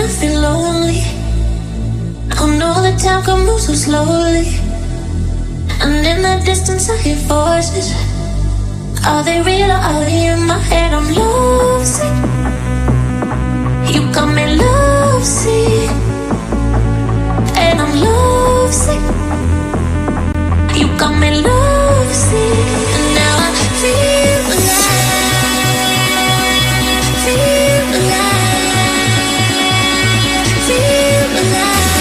I feel lonely. I know the time can move so slowly, and in the distance I hear voices. Are they real or are they in my head? I'm lovesick. You got me lovesick, and I'm lovesick. You got me lovesick, and now I feel alive, feel alive, feel alive,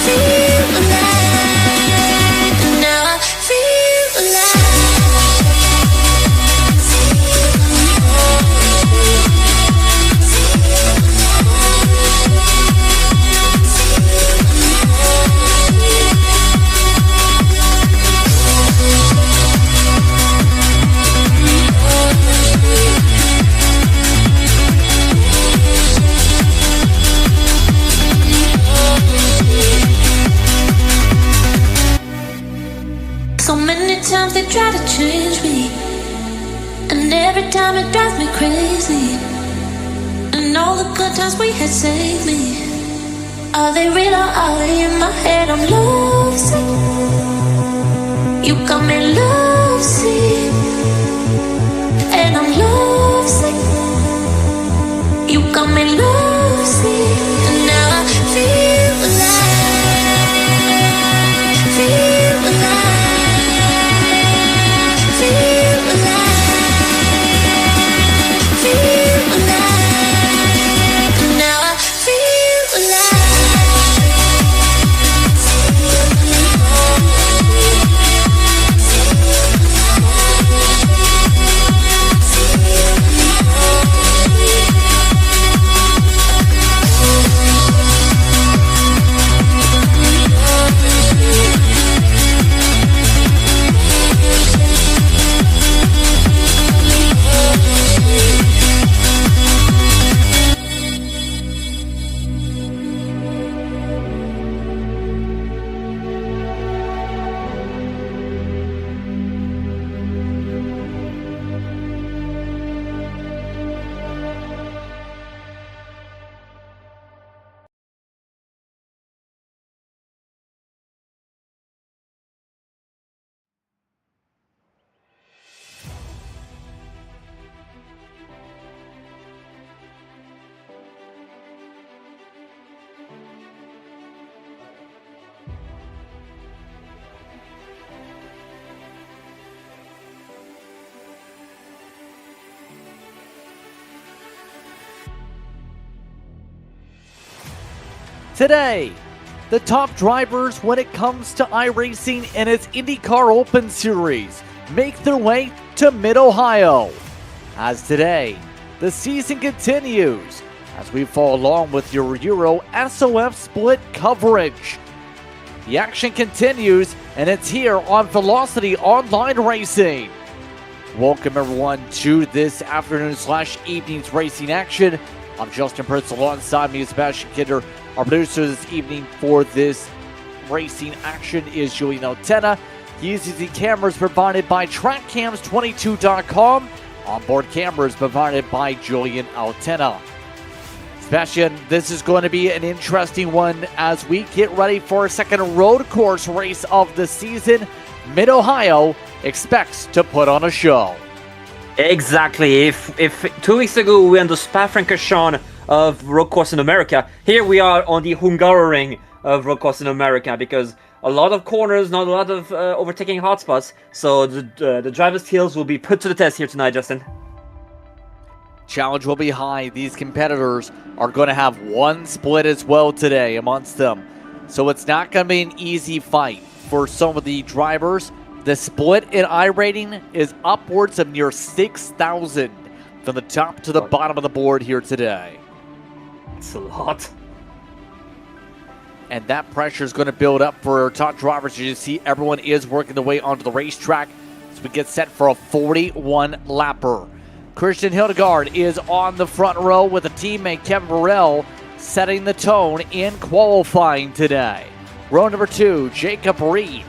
feel alive, and now I feel alive. So many times they try to change me, and every time it drives me crazy. And all the good times we had saved me. Are they real or are they in my head? I'm lovesick. You got me lovesick, and I'm lovesick. You got me lovesick, and now I feel alive, feel alive, feel alive, feel alive, and now I feel alive. Today, the top drivers when it comes to iRacing and its IndyCar Open Series make their way to Mid-Ohio. As today, the season continues as we follow along with your Euro SOF split coverage. The action continues, and it's here on Velocity Online Racing. Welcome everyone to this afternoon/evening's racing action. I'm Justin Pritz, alongside me is Sébastien Kidder. Our producer this evening for this racing action is Julien Altena. He uses the cameras provided by TrackCams22.com. Onboard cameras provided by Julien Altena. Sébastien, this is going to be an interesting one as we get ready for a second road course race of the season. Mid-Ohio expects to put on a show. Exactly. If 2 weeks ago we were on the Spa-Francorchamps of road course in America, here we are on the Hungaroring of road course in America, because a lot of corners, not a lot of overtaking hotspots. So the driver's skills will be put to the test here tonight, Justin. Challenge will be high. These competitors are going to have one split as well today amongst them. So it's not going to be an easy fight for some of the drivers. The split in iRating is upwards of near 6,000 from the top to the bottom of the board here today. It's a lot. And that pressure is going to build up for our top drivers. You see everyone is working their way onto the racetrack as we get set for a 41-lapper. Christian Hildegard is on the front row with a teammate, Kevin Burrell, setting the tone in qualifying today. Row number 2, Jacob Reed.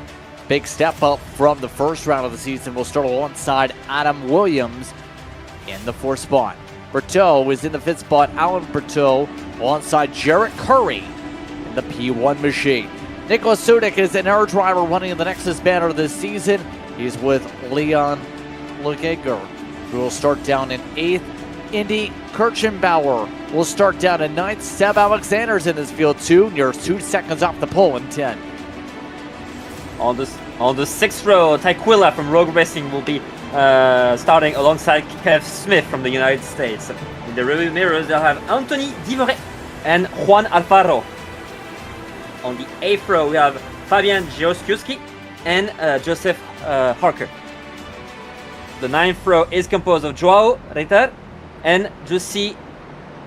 Big step up from the first round of the season. Will start alongside Adam Williams in the 4th spot. Berteau is in the 5th spot. Alan Berteau alongside Jarrett Curry in the P1 machine. Nicholas Sudik is an Aero driver running in the Nexus banner this season. He's with Leon Lugeger, who will start down in 8th. Indy Kirchenbauer will start down in 9th. Seb Alexander's in this field too, near 2 seconds off the pole in 10th. On the 6th row, Taquilla from Rogue Racing will be starting alongside Kev Smith from the United States. In the rear mirrors, they'll have Anthony Divoret and Juan Alfaro. On the 8th row, we have Fabian Gioskiewski and Joseph Harker. The 9th row is composed of Joao Reiter and Jussi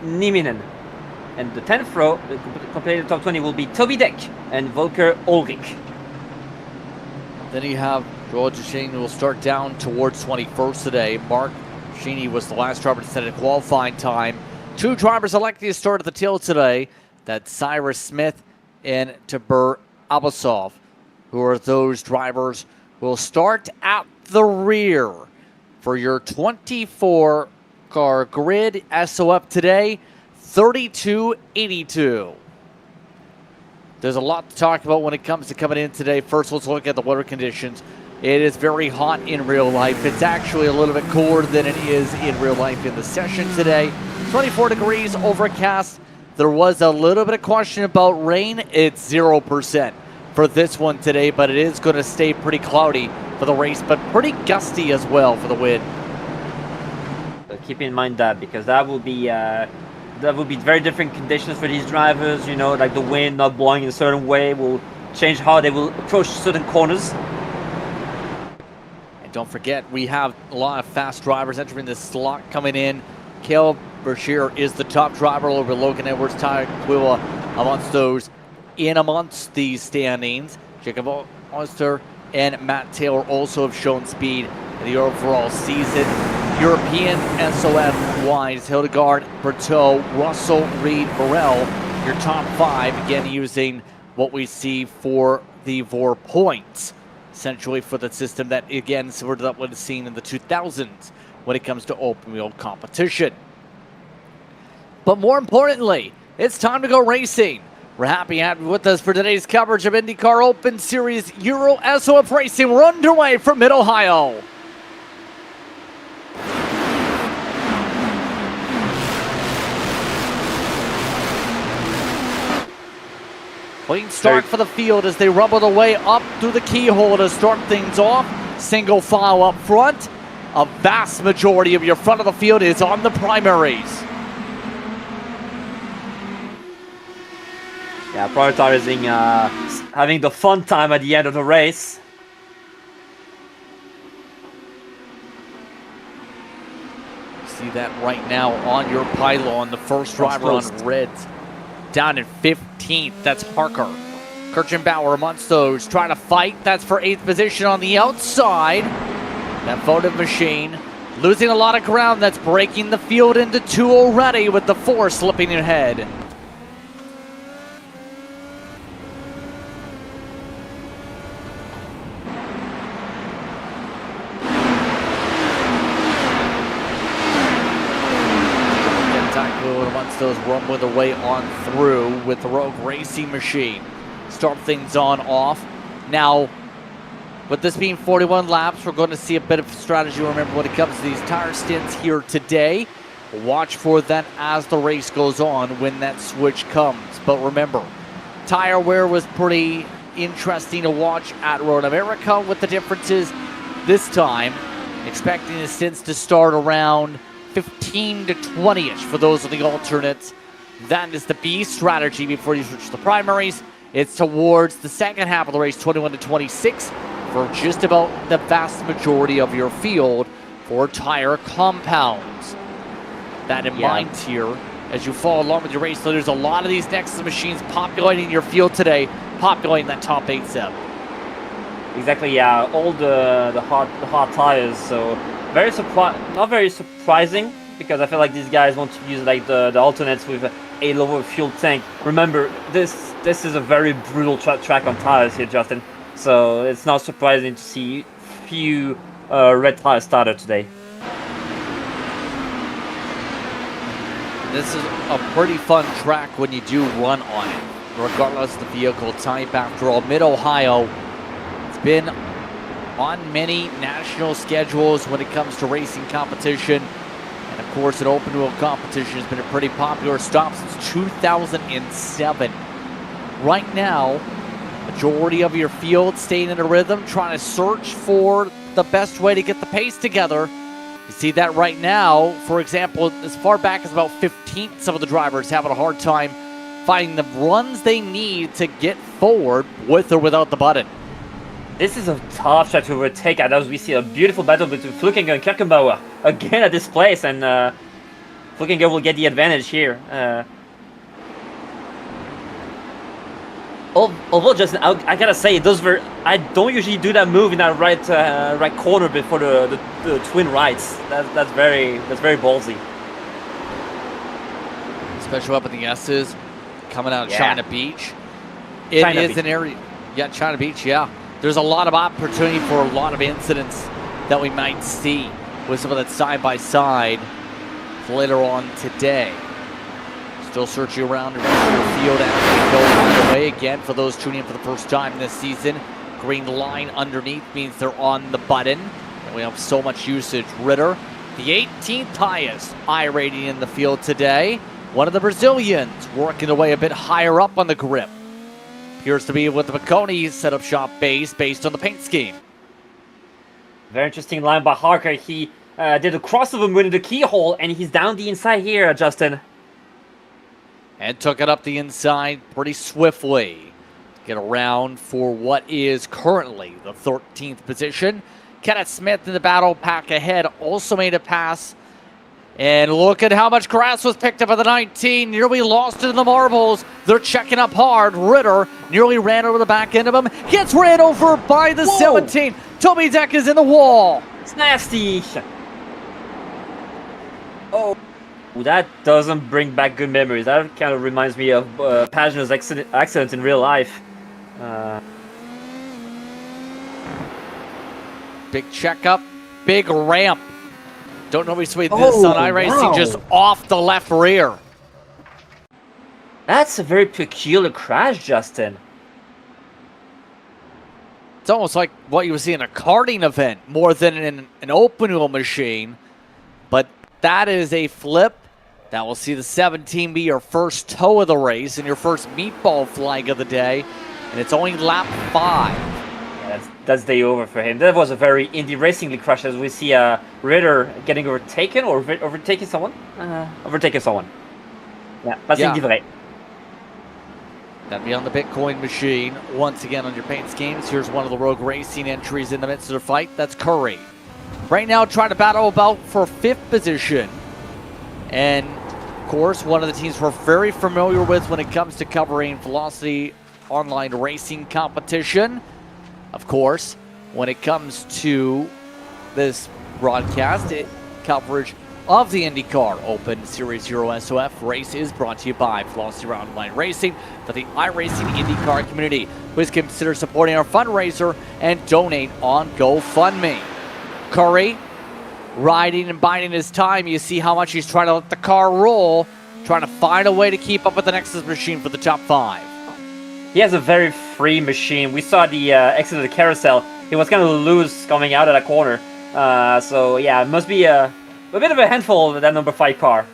Nieminen. And the 10th row, the completed top 20, will be Toby Deck and Volker Ulrich. Then you have Joel Duchesne, who will start down towards 21st today. Mark Sheeny was the last driver to set a qualifying time. 2 drivers elected to start at the tail today. That's Cyrus Smith and Tabur Abbasov, who are those drivers who will start at the rear for your 24-car grid. SOF today, 3282. There's a lot to talk about when it comes to coming in today. First, let's look at the weather conditions. It is very hot in real life. It's actually a little bit cooler than it is in real life in the session today. 24 degrees, overcast. There was a little bit of question about rain. It's 0% for this one today, but it is going to stay pretty cloudy for the race, but pretty gusty as well for the wind. Keep in mind that, because that will be very different conditions for these drivers. You know, like the wind not blowing in a certain way will change how they will approach certain corners. And don't forget, we have a lot of fast drivers entering this slot coming in. Caleb Brashear is the top driver over Logan Edwards, Ty Quilla amongst those in amongst these standings. Jacob Oyster and Matt Taylor also have shown speed in the overall season. European SOF wise, Hildegard, Berteau, Russell, Reed, Burrell, your top 5, again using what we see for the 4 points, essentially for the system that, again, similar to that what is seen in the 2000s when it comes to open wheel competition. But more importantly, it's time to go racing. We're happy to have you with us for today's coverage of IndyCar Open Series Euro SOF Racing. We're underway from Mid-Ohio. Clean start for the field as they rumble their way up through the keyhole to start things off. Single file up front. A vast majority of your front of the field is on the primaries. Yeah, prioritizing having the fun time at the end of the race. See that right now on your pylon. The first driver on reds down in 15th. That's Parker. Kirchenbauer amongst those trying to fight. That's for 8th position on the outside. That votive machine losing a lot of ground. That's breaking the field into 2 already with the 4 slipping ahead. Amongst those rumbling their way on through with the Rogue Racing machine. Start things on off. Now, with this being 41 laps, we're going to see a bit of strategy. Remember, when it comes to these tire stints here today, watch for that as the race goes on when that switch comes. But remember, tire wear was pretty interesting to watch at Road America with the differences this time. Expecting the stints to start around 15 to 20-ish for those of the alternates. That is the B strategy before you switch to the primaries. It's towards the second half of the race, 21 to 26, for just about the vast majority of your field for tire compounds. That in mind here, as you follow along with your race, so there's a lot of these Nexus machines populating your field today, populating that top 8 7. Exactly, yeah. All the hard tires, so not very surprising, because I feel like these guys want to use like the alternates with a lower fuel tank. Remember, this is a very brutal track on tires here, Justin. So it's not surprising to see few red tires started today. this is a pretty fun track when you do run on it, regardless of the vehicle type. After all, Mid-Ohio, it's been on many national schedules when it comes to racing competition. And of course, an open wheel competition has been a pretty popular stop since 2007. Right now, majority of your field staying in a rhythm, trying to search for the best way to get the pace together. You see that right now. For example, as far back as about 15th, some of the drivers having a hard time finding the runs they need to get forward with or without the button. This is a tough track to overtake, and as we see a beautiful battle between Flukinger and Kirkenbauer again at this place, and Flukinger will get the advantage here. Although, Justin, I gotta say, I don't usually do that move in that right corner before the twin rights. That's very ballsy. Especially up in the S's, coming out of China Beach. An area, China Beach, yeah. There's a lot of opportunity for a lot of incidents that we might see with some of that side-by-side later on today. Still searching around the rest of the field as we go on the way. Again, for those tuning in for the first time this season, green line underneath means they're on the button. And we have so much usage. Ritter, the 18th highest I rating in the field today. One of the Brazilians working their way a bit higher up on the grip. Appears to be with the Pocono setup shop base based on the paint scheme. Very interesting line by Harker. He did a crossover move into the keyhole, and he's down the inside here, Justin. And took it up the inside pretty swiftly. Get around for what is currently the 13th position. Kenneth Smith in the battle pack ahead also made a pass. And look at how much grass was picked up at the 19. Nearly lost it in the marbles. They're checking up hard. Ritter nearly ran over the back end of him. Gets ran over by the 17. Toby Deck is in the wall. It's nasty. Oh, that doesn't bring back good memories. That kind of reminds me of Pagina's accident in real life. Big checkup. Big ramp. Don't normally see this on iRacing, just off the left rear. That's a very peculiar crash, Justin. It's almost like what you would see in a karting event more than in an open wheel machine. But that is a flip that will see the 17 be your first toe of the race and your first meatball flag of the day. And it's only lap 5. That's day over for him. That was a very Indy Racingly crash, as we see Ritter getting overtaken or overtaking someone. Overtaking someone. Yeah, passing vrai. That'd be on the Bitcoin machine. Once again on your paint schemes. Here's one of the Rogue Racing entries in the midst of the fight. That's Curry. Right now trying to battle about for 5th position. And of course, one of the teams we're very familiar with when it comes to covering Velocity online racing competition. Of course, when it comes to this broadcast, coverage of the IndyCar Open Series 0 SOF race is brought to you by Velocity Online Racing for the iRacing IndyCar community. Please consider supporting our fundraiser and donate on GoFundMe. Curry riding and biding his time. You see how much he's trying to let the car roll, trying to find a way to keep up with the Nexus machine for the top 5. He has a very free machine. We saw the exit of the carousel. He was kind of loose coming out of that corner. So yeah, it must be a bit of a handful with that number 5 car.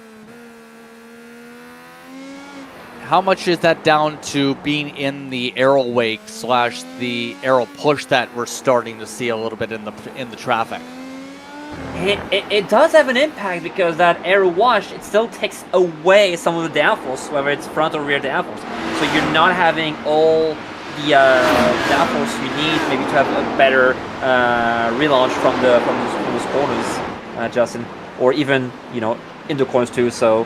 How much is that down to being in the Aero wake / the Aero push that we're starting to see a little bit in the traffic? It does have an impact because that Aero wash, it still takes away some of the downforce, whether it's front or rear downforce. So you're not having all the downforce you need maybe to have a better relaunch from those corners, Justin, or even in the corners too. So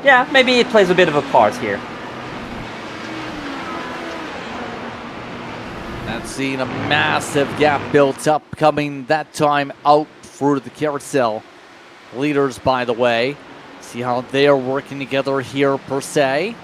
yeah, maybe it plays a bit of a part here. That's seeing a massive gap built up coming that time out through the carousel. Leaders, by the way, see how they are working together here per se.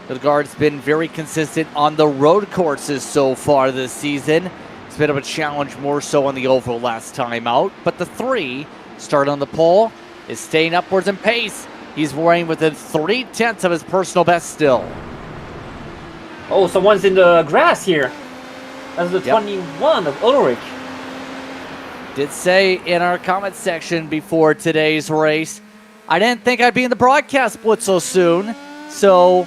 The guard's been very consistent on the road courses so far this season. It's a bit of a challenge more so on the oval last time out, but the 3 start on the pole is staying upwards in pace. He's wearing within 0.3 of his personal best still. Oh, someone's in the grass here. That's the 21 of Ulrich. Did say in our comment section before today's race, I didn't think I'd be in the broadcast split so soon. So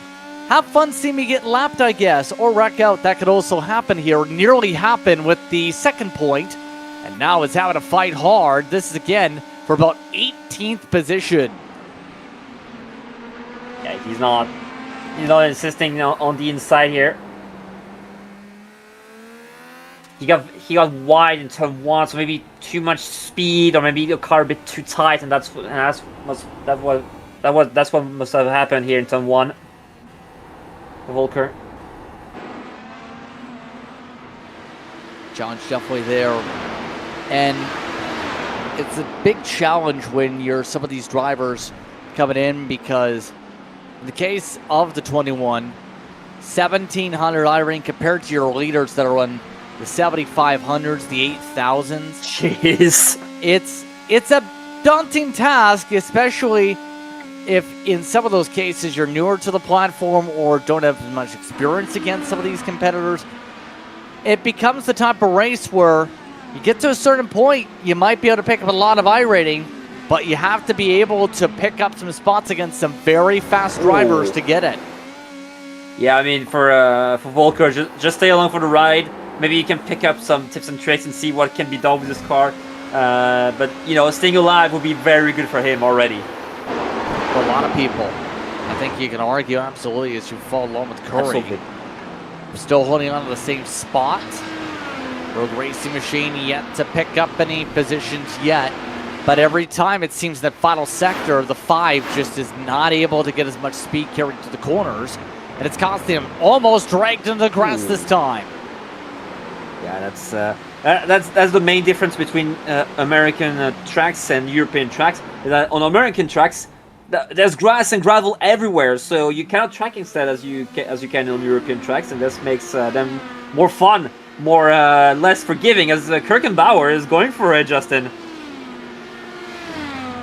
have fun seeing me get lapped, I guess, or wreck out. That could also happen here. Nearly happened with the second point, and now it's having to fight hard. This is again for about 18th position. Yeah, he's not insisting on the inside here. He got wide in turn 1, so maybe too much speed, or maybe the car a bit too tight, and that's what must have happened here in turn 1. Volker. John's definitely there, and it's a big challenge when you're some of these drivers coming in, because in the case of the 21, 1,700 iRacing compared to your leaders that are on the 7,500s, the 8,000s. Jeez. It's a daunting task, especially if in some of those cases you're newer to the platform or don't have as much experience against some of these competitors. It becomes the type of race where you get to a certain point, you might be able to pick up a lot of iRating, but you have to be able to pick up some spots against some very fast drivers to get it. Yeah, I mean, for Volker, just stay along for the ride. Maybe you can pick up some tips and tricks and see what can be done with this car. But, you know, staying alive would be very good for him already. For a lot of people, I think you can argue absolutely as you follow along with Curry. Absolutely. Still holding on to the same spot. Rogue Racing Machine yet to pick up any positions yet. But every time it seems that final sector, the 5 just is not able to get as much speed carried to the corners. And it's costing him almost dragged into the grass this time. Yeah, that's the main difference between American tracks and European tracks. Is that on American tracks, there's grass and gravel everywhere, so you cannot track instead as you can on European tracks, and this makes them more fun, more less forgiving. As Kirkenbauer is going for it, Justin.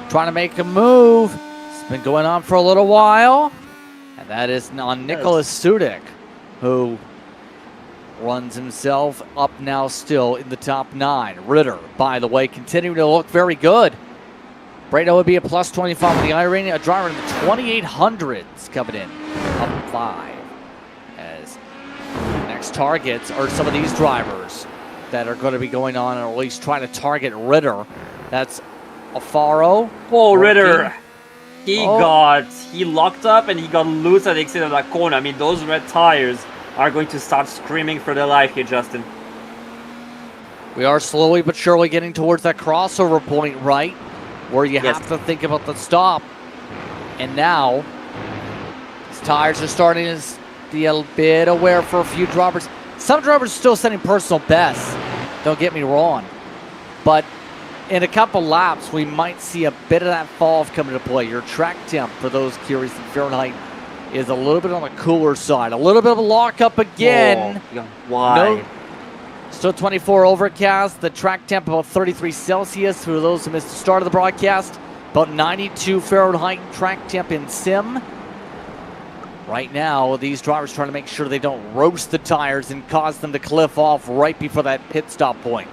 Trying to make a move. It's been going on for a little while, and that is on Nicholas Sudik, who runs himself up now still in the top 9. Ritter, by the way, continuing to look very good. Brado would be a plus 25 with the iRacing. A driver in the 2800s coming in. Up 5. As the next targets are some of these drivers that are going to be going on, or at least trying to target Ritter. That's Alfaro. Oh, Ritter. He locked up and he got loose at the exit of that corner. I mean, those red tires are going to start screaming for their life here, Justin. We are slowly but surely getting towards that crossover point, right? Where you have to think about the stop. And now, these tires are starting to be a bit aware for a few drivers. Some drivers are still setting personal bests, don't get me wrong. But in a couple laps, we might see a bit of that fall come into play. Your track temp, for those curious in Fahrenheit, is a little bit on the cooler side. A little bit of a lockup again. Oh, why? No, still 24 overcast. The track temp about 33 Celsius. For those who missed the start of the broadcast, about 92 Fahrenheit track temp in sim. Right now, these drivers trying to make sure they don't roast the tires and cause them to cliff off right before that pit stop point.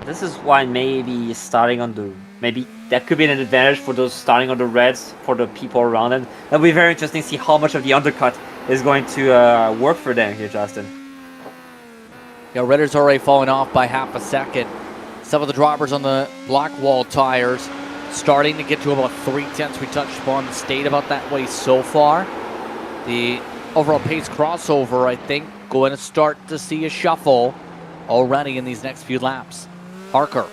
This is why maybe starting on the... Maybe that could be an advantage for those starting on the reds, for the people around them. That'll be very interesting to see how much of the undercut is going to work for them here, Justin. Yeah, Ritter's already fallen off by half a second. Some of the drivers on the block wall tires starting to get to about 0.3. We touched upon the state about that way so far. The overall pace crossover, I think, going to start to see a shuffle already in these next few laps. Harker,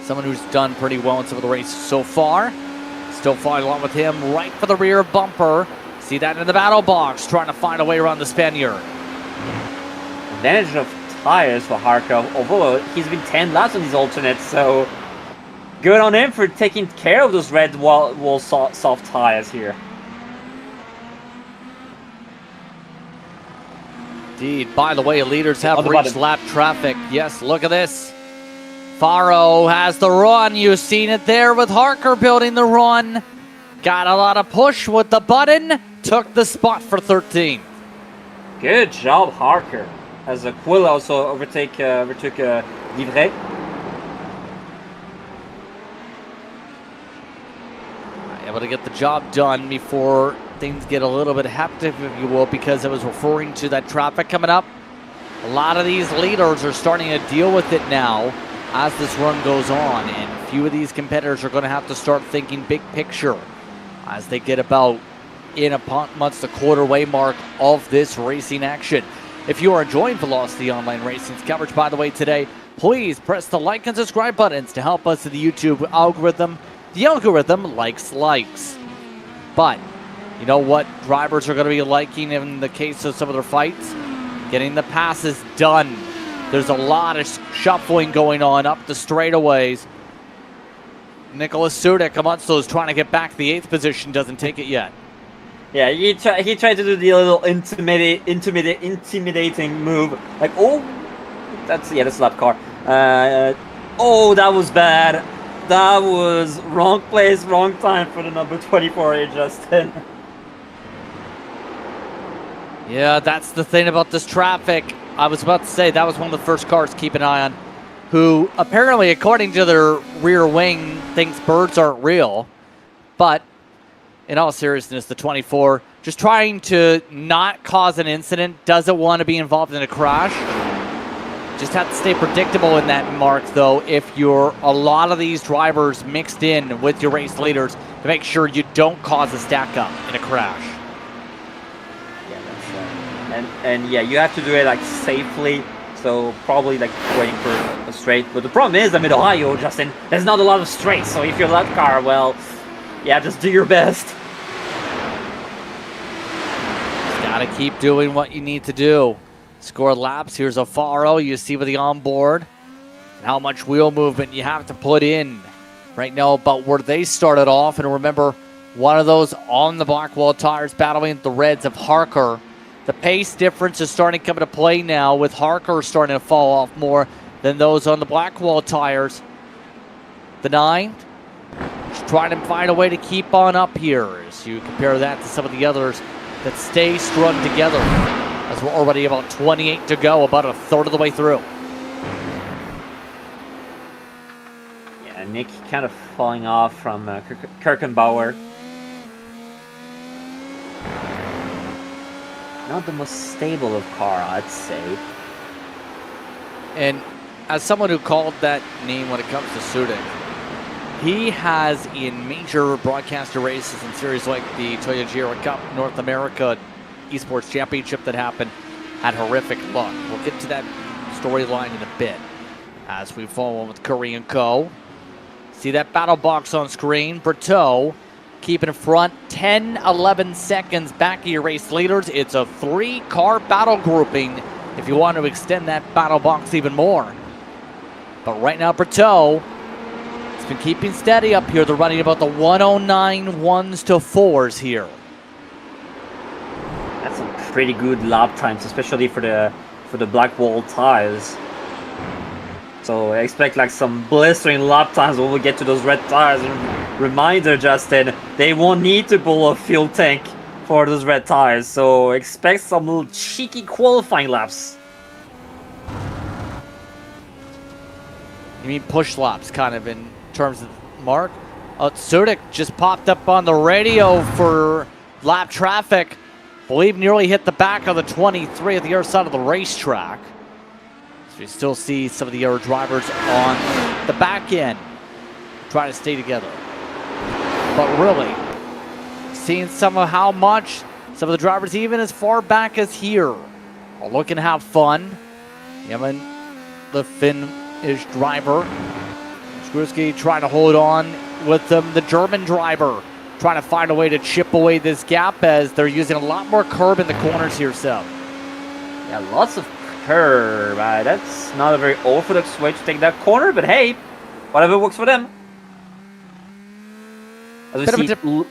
someone who's done pretty well in some of the races so far. Still following along with him right for the rear bumper. See that in the battle box, trying to find a way around the Spaniard. Advantage of tires for Harker, although he's been 10 laps on these alternates, so good on him for taking care of those red wall soft tires here. Indeed. By the way, leaders have reached lap traffic. Yes, look at this. Faro has the run. You've seen it there with Harker building the run. Got a lot of push with the button. Took the spot for 13. Good job, Harker. As Quill also overtook Livret. Able to get the job done before things get a little bit hectic, if you will, because I was referring to that traffic coming up. A lot of these leaders are starting to deal with it now as this run goes on, and a few of these competitors are going to have to start thinking big picture as they get about in amongst the quarter-way mark of this racing action. If you are enjoying Velocity Online Racing's coverage, by the way, today, please press the like and subscribe buttons to help us in the YouTube algorithm. The algorithm likes likes. But you know what drivers are going to be liking in the case of some of their fights? Getting the passes done. There's a lot of shuffling going on up the straightaways. Nicholas Sudik amongst those trying to get back to the 8th position, doesn't take it yet. Yeah, he tried to do the little intimidating move. Like, oh, that's the lap car. Oh, that was bad. That was wrong place, wrong time for the number 24 here, Justin. Yeah, that's the thing about this traffic. I was about to say that was one of the first cars to keep an eye on, who apparently, according to their rear wing, thinks birds aren't real. But in all seriousness, the 24, just trying to not cause an incident, doesn't want to be involved in a crash. Just have to stay predictable in that mark, though, if you're a lot of these drivers mixed in with your race leaders to make sure you don't cause a stack up in a crash. Yeah, that's and yeah, you have to do it like safely. So probably like waiting for a straight. But the problem is, I'm in Ohio, Justin. There's not a lot of straights. So if you're that car, well, yeah, just do your best. Just gotta keep doing what you need to do. Score laps. Here's a Faro. You see with the onboard and how much wheel movement you have to put in right now about where they started off. And remember, one of those on the Blackwall tires battling the reds of Harker. The pace difference is starting to come into play now with Harker starting to fall off more than those on the Blackwall tires. The 9, just trying to find a way to keep on up here as you compare that to some of the others that stay strung together. As we're already about 28 to go, about a third of the way through. Yeah, Nick kind of falling off from Kirkenbauer. Not the most stable of car, I'd say. And as someone who called that name when it comes to Sudik, he has in major broadcaster races and series like the Toyota Jira Cup North America eSports Championship that happened, had horrific luck. We'll get to that storyline in a bit as we follow on with Curry and Co. See that battle box on screen. Berteau keeping in front 10-11 seconds back of your race leaders. It's a 3-car battle grouping if you want to extend that battle box even more. But right now Berteau has been keeping steady up here. They're running about the 109 1s to 4s here. That's some pretty good lap times, especially for the Blackwall tires. So I expect like some blistering lap times when we get to those red tires. And reminder, Justin, they won't need to pull a fuel tank for those red tires. So expect some little cheeky qualifying laps. You mean push laps, kind of in terms of mark? Sudik just popped up on the radio for lap traffic. Believe nearly hit the back of the 23 at the other side of the racetrack. So you still see some of the other drivers on the back end trying to stay together. But really, seeing some of how much some of the drivers, even as far back as here, are looking to have fun. Even the Finnish driver, Skruski, trying to hold on with them. The German driver trying to find a way to chip away this gap as they're using a lot more curb in the corners here, Seb. Yeah, lots of curb. That's not a very orthodox way to take that corner, but hey, whatever works for them. As we see,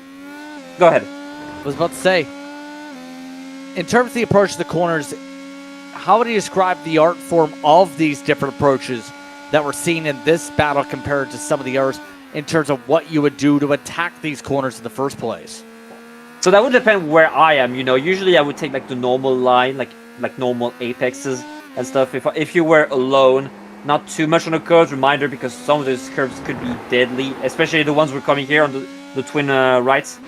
go ahead. I was about to say, in terms of the approach to the corners, how would you describe the art form of these different approaches that we're seeing in this battle compared to some of the others in terms of what you would do to attack these corners in the first place? So that would depend where I am. Usually I would take like the normal line, like normal apexes and stuff. If you were alone, not too much on the curves. Reminder, because some of those curves could be deadly, especially the ones we're coming here on the twin rights,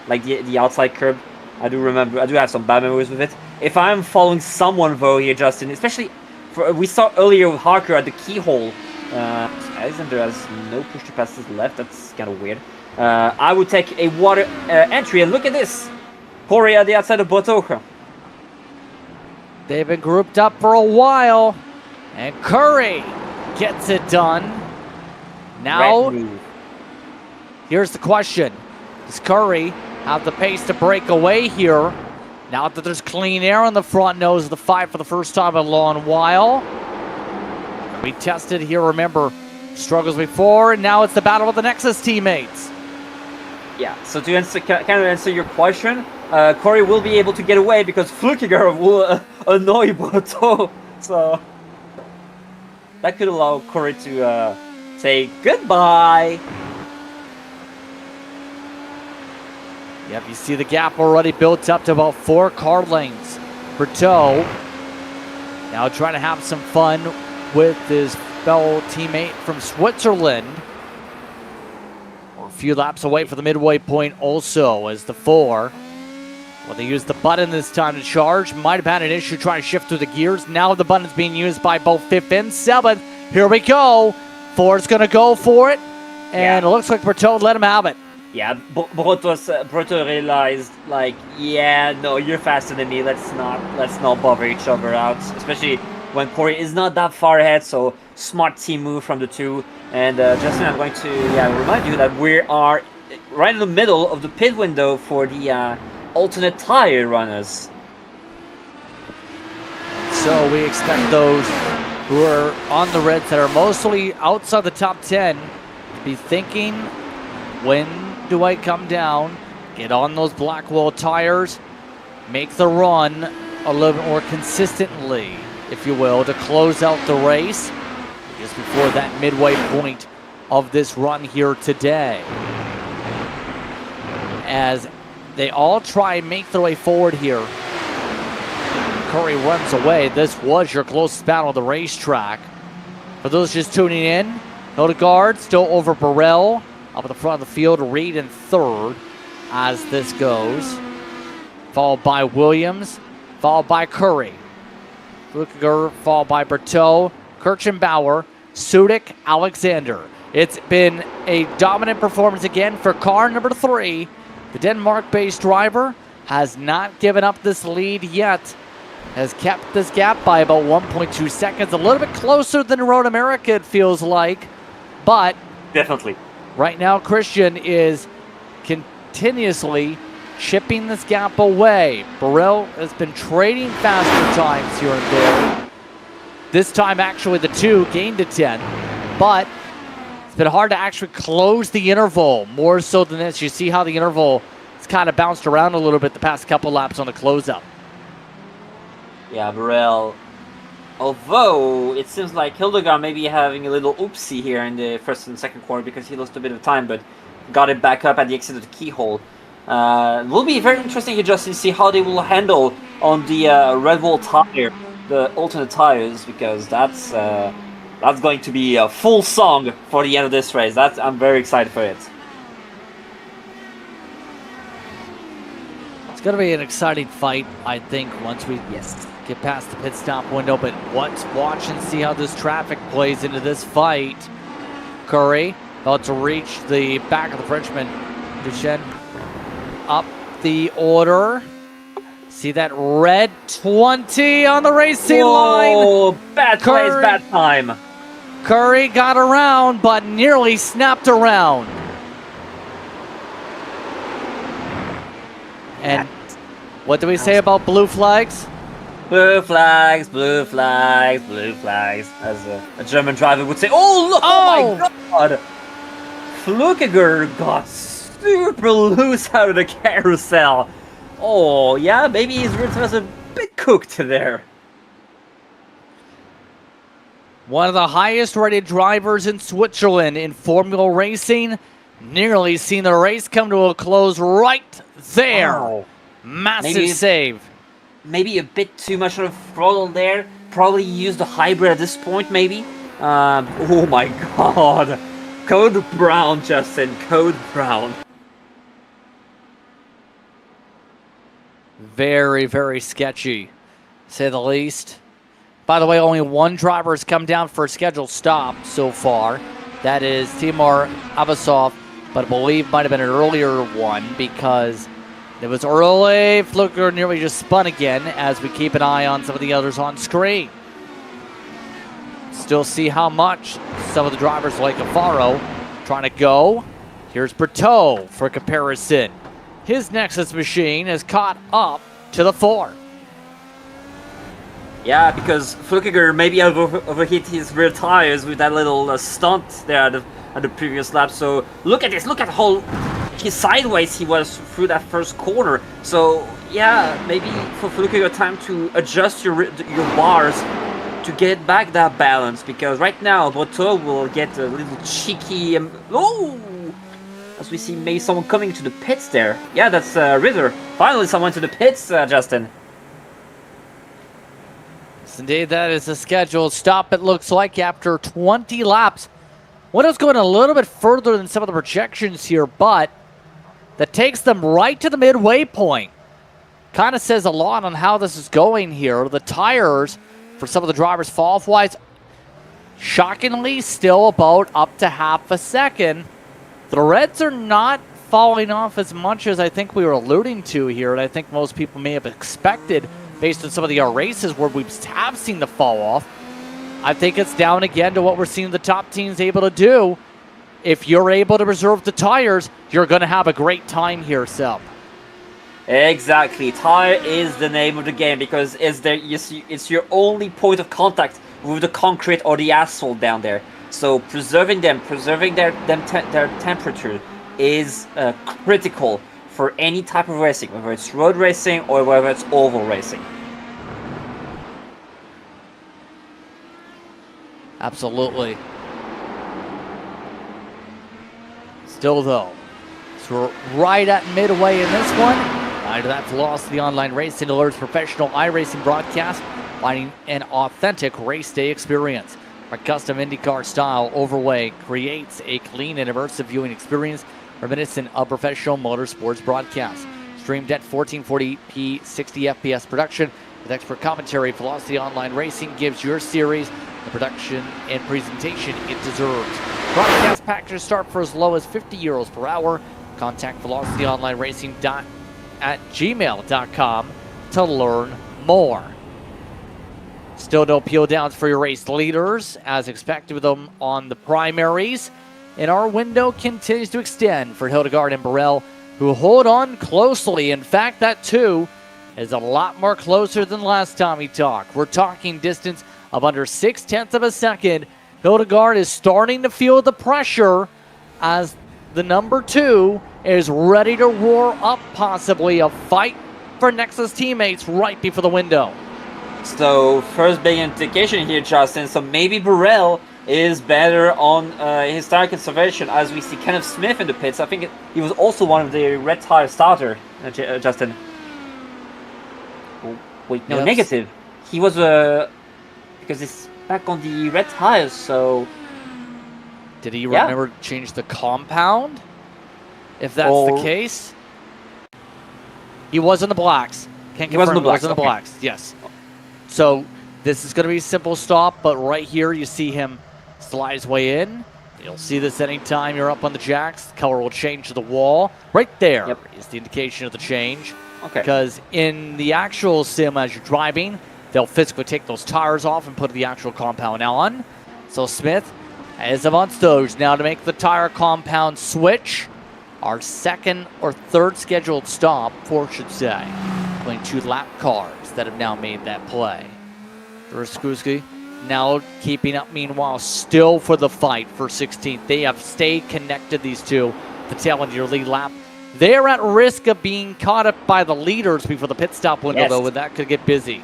like the outside curb. I do have some bad memories with it. If I'm following someone though here, Justin, especially we saw earlier with Harker at the keyhole. Alexander has no push to pass to the left. That's kind of weird. I would take a water entry, and look at this. Corey at the outside of Pocono. They've been grouped up for a while, and Curry gets it done. Now, here's the question. Does Curry have the pace to break away here? Now that there's clean air on the front nose of the fight for the first time in a long while. We tested here, remember, struggles before, and now it's the battle with the Nexus teammates. Yeah, so to answer your question, Corey will be able to get away because Flukiger will annoy Boto. So that could allow Corey to say goodbye. Yep, you see the gap already built up to about 4 car lengths. Berto now trying to have some fun with his fellow teammate from Switzerland. We're a few laps away for the midway point also as the 4. Well, they used the button this time to charge. Might have had an issue trying to shift through the gears. Now the button's being used by both 5th and 7th. Here we go. 4's going to go for it. And It looks like Berto let him have it. Yeah, Broto realized, like, yeah, no, you're faster than me. Let's not bother each other out, especially when Corey is not that far ahead. So smart team move from the two. And Justin, I'm going to remind you that we are right in the middle of the pit window for the alternate tire runners. So we expect those who are on the reds that are mostly outside the top 10 to be thinking, when do I come down, get on those Blackwell tires, make the run a little bit more consistently, if you will, to close out the race just before that midway point of this run here today. As they all try and make their way forward here. Curry runs away. This was your closest battle of the racetrack. For those just tuning in, Hildegard still over Burrell. Up at the front of the field, Reed in 3rd as this goes. Followed by Williams, followed by Curry. Flukiger, followed by Berto, Kirchenbauer, Sudik, Alexander. It's been a dominant performance again for car number 3. The Denmark-based driver has not given up this lead yet. Has kept this gap by about 1.2 seconds. A little bit closer than Road America, it feels like. But definitely. Right now, Christian is continuously chipping this gap away. Burrell has been trading faster times here and there. This time, actually, the 2 gained a 10. But it's been hard to actually close the interval, more so than this. You see how the interval has kind of bounced around a little bit the past couple laps on the close-up. Yeah, Burrell. Although, it seems like Hildegard may be having a little oopsie here in the first and second corner because he lost a bit of time, but got it back up at the exit of the keyhole. It will be very interesting to just see how they will handle on the Red Bull tire, the alternate tires, because that's going to be a full song for the end of this race. I'm very excited for it. It's going to be an exciting fight, I think, once we get past the pit stop window, but let's watch and see how this traffic plays into this fight. Curry about to reach the back of the Frenchman. Duchenne up the order. See that red 20 on the racing line. Oh, bad place, bad time. Curry got around, but nearly snapped around. And what do we say about blue flags? Blue flags, blue flags, blue flags. As a German driver would say, oh, look, oh my God. Flukiger got super loose out of the carousel. Oh, yeah, maybe his ribs was a bit cooked there. one of the highest rated drivers in Switzerland in Formula Racing, nearly seen the race come to a close right there. Wow. Massive save. Maybe a bit too much of throttle there. Probably used the hybrid at this point, maybe. Oh my god. Code Brown, Justin. Code Brown. Very, very sketchy, to say the least. By the way, only one driver has come down for a scheduled stop so far. That is Timur Abasov, but I believe might have been an earlier one because it was early. Fluker nearly just spun again as we keep an eye on some of the others on screen. Still see how much some of the drivers like Alfaro trying to go. Here's Bertot for comparison. His Nexus machine has caught up to the 4. Yeah, because Flukiger maybe overhit his rear tires with that little stunt there at the previous lap. So look at this, look at how sideways he was through that first corner. So yeah, maybe for Flukiger time to adjust your bars to get back that balance, because right now Bertot will get a little cheeky. As we see maybe someone coming to the pits there. Yeah, that's Ritter. Finally someone to the pits, Justin. Yes, indeed, that is a scheduled stop, it looks like, after 20 laps. Windows going a little bit further than some of the projections here, but that takes them right to the midway point. Kind of says a lot on how this is going here. The tires, for some of the drivers fall-off-wise, shockingly still about up to half a second. The Reds are not falling off as much as I think we were alluding to here, and I think most people may have expected based on some of the races where we have seen the fall off. I think it's down again to what we're seeing the top teams able to do. If you're able to preserve the tires, you're going to have a great time here, Seb. Exactly. Tire is the name of the game because it's your only point of contact with the concrete or the asphalt down there. So preserving their temperature is critical for any type of racing, whether it's road racing or whether it's oval racing. Absolutely. Still though, so we're right at midway in this one. Right to that Velocity Online Racing alerts professional iRacing broadcast, finding an authentic race day experience. Our custom IndyCar style overlay creates a clean and immersive viewing experience reminiscent of professional motorsports broadcasts. Streamed at 1440p 60 FPS production with expert commentary, Velocity Online Racing gives your series the production and presentation it deserves. Broadcast packages start for as low as €50 per hour. Contact velocityonlineracing@gmail.com to learn more. Still no peel downs for your race leaders, as expected with them on the primaries. And our window continues to extend for Hildegard and Burrell, who hold on closely. In fact, that too is a lot more closer than last time we talked. We're talking distance of under 0.6 of a second. Hildegard is starting to feel the pressure as the number 2 is ready to roar up possibly a fight for Nexus teammates right before the window. So first big indication here, Justin. So maybe Burrell is better on his tire conservation, as we see Kenneth Smith in the pits. I think he was also one of the red tire starter, Justin. Oh, wait, no, yes. Negative. He was because he's back on the red tires. So did he remember to change the compound? If that's the case, he was in the blacks. Can't confirm he was in the blacks. Yes. So this is going to be a simple stop, but right here you see him slide his way in. You'll see this anytime you're up on the jacks. The color will change to the wall. Right there is the indication of the change. Okay. Because in the actual sim as you're driving, they'll physically take those tires off and put the actual compound on. So Smith is amongst those now to make the tire compound switch. Our second or third scheduled stop, I should say, between 2 lap cars that have now made that play. Ruskuski now keeping up, meanwhile, still for the fight for 16th. They have stayed connected, these two, the tail end of your lead lap. They're at risk of being caught up by the leaders before the pit stop window, though, and that could get busy.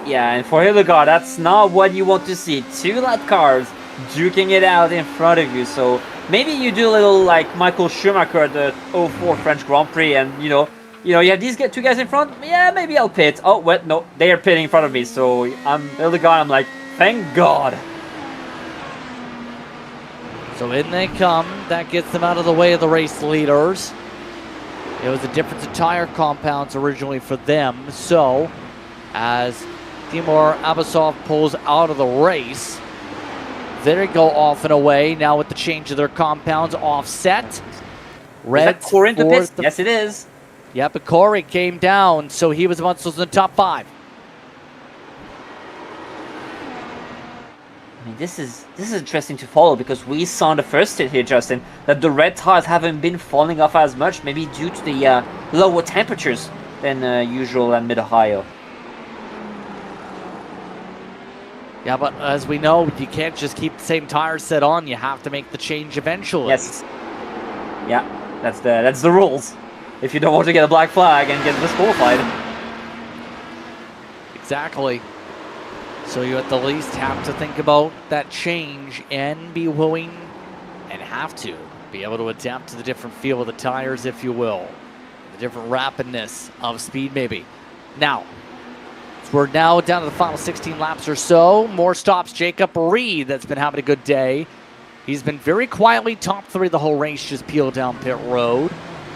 Yeah, and for Hildegard, that's not what you want to see. Two lap cars duking it out in front of you. So maybe you do a little like Michael Schumacher at the 04 French Grand Prix, and you have these two guys in front. Yeah, maybe I'll pit. Oh, wait, no, they are pitting in front of me. So I'm Hildegard. I'm like, thank God. So in they come. That gets them out of the way of the race leaders. It was a difference in tire compounds originally for them. So as Timur Abasov pulls out of the race, they go off and away now with the change of their compounds offset. Red Corey into pits? Yes, it is. Yeah, but Corey came down, so he was amongst those in the top 5. I mean, this is interesting to follow because we saw in the first stint here, Justin, that the red tires haven't been falling off as much, maybe due to the lower temperatures than usual in Mid-Ohio. Yeah, but as we know, you can't just keep the same tire set on. You have to make the change eventually. Yes. Yeah, that's the rules. If you don't want to get a black flag and get disqualified. Exactly. So you at the least have to think about that change and be willing and have to be able to adapt to the different feel of the tires, if you will. The different rapidness of speed, maybe. Now, we're now down to the final 16 laps or so. More stops. Jacob Reed, that's been having a good day. He's been very quietly top 3 the whole race, just peeled down pit road.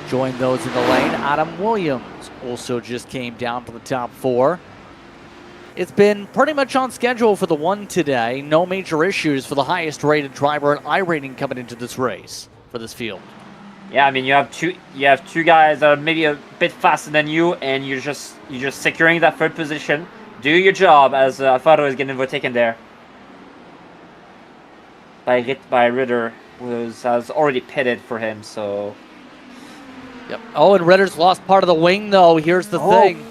Joined those in the lane. Adam Williams also just came down to the top 4. It's been pretty much on schedule for the one today. No major issues for the highest rated driver in iRating coming into this race for this field. Yeah, I mean you have two guys that are maybe a bit faster than you, and you're just securing that 3rd position. Do your job, as Alfaro is getting overtaken there by Ritter, who has already pitted for him. So. Yep. Oh, and Ritter's lost part of the wing though. Here's the thing.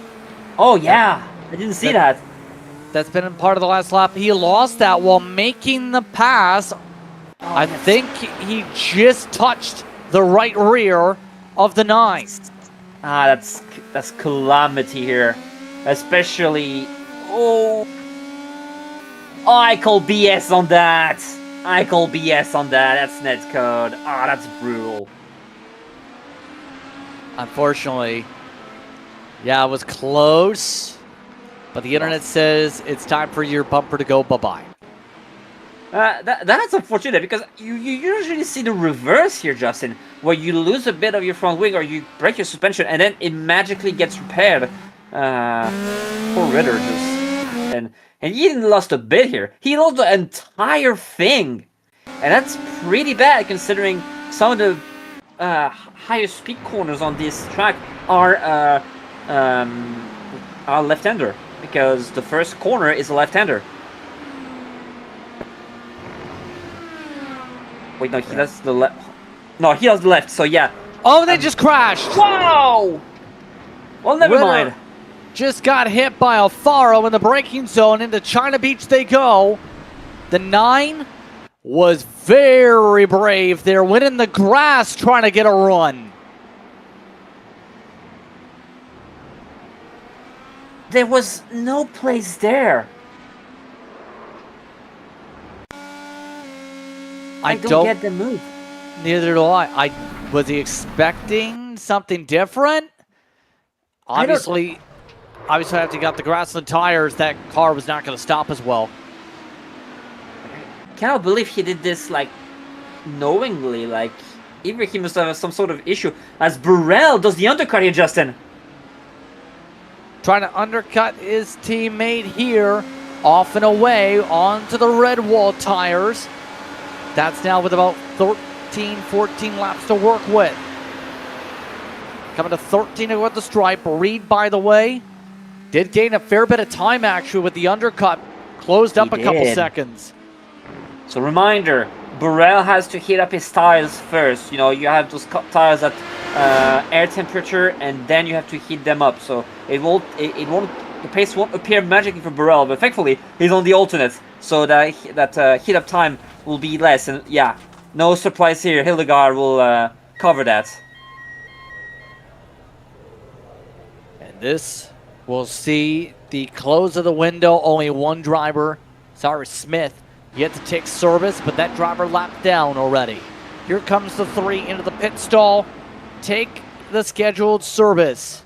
Oh yeah, I didn't see that. That's been in part of the last lap. He lost that while making the pass. I think he just touched the right rear of the 9. Ah, that's calamity here. Especially... Oh, I call BS on that. I call BS on that. That's net code. Ah, that's brutal. Unfortunately. Yeah, it was close. But the internet says it's time for your bumper to go bye-bye. That's unfortunate because you usually see the reverse here, Justin, where you lose a bit of your front wing or you break your suspension and then it magically gets repaired. Poor Ritter and he didn't lost a bit here. He lost the entire thing, and that's pretty bad considering some of the higher speed corners on this track are left-hander because the first corner is a left-hander. Wait, no, he does the left. No, he does the left, so yeah. Oh, they just crashed! Wow! Well, never Ritter mind. Just got hit by Alfaro in the braking zone. Into China Beach they go. The 9 was very brave. They're winning the grass trying to get a run. There was no place there. I don't get the move. Neither do I. Was he expecting something different? Obviously, after he got the grass and the tires, that car was not going to stop as well. I cannot believe he did this, like, knowingly. Like, either he must have some sort of issue. As Burrell does the undercut here, Justin. Trying to undercut his teammate here. Off and away onto the red wall tires. That's now with about 13, 14 laps to work with. Coming to 13 with the stripe. Reed, by the way, did gain a fair bit of time actually with the undercut. Closed up a couple seconds. So reminder, Burrell has to heat up his tires first. You know, you have those tires at air temperature and then you have to heat them up. So it won't, the pace won't appear magically for Burrell, but thankfully he's on the alternate. So that heat up time will be less, and yeah, no surprise here. Hildegard will cover that. And this will see the close of the window, only one driver, Cyrus Smith, yet to take service, but that driver lapped down already. Here comes the 3 into the pit stall. Take the scheduled service.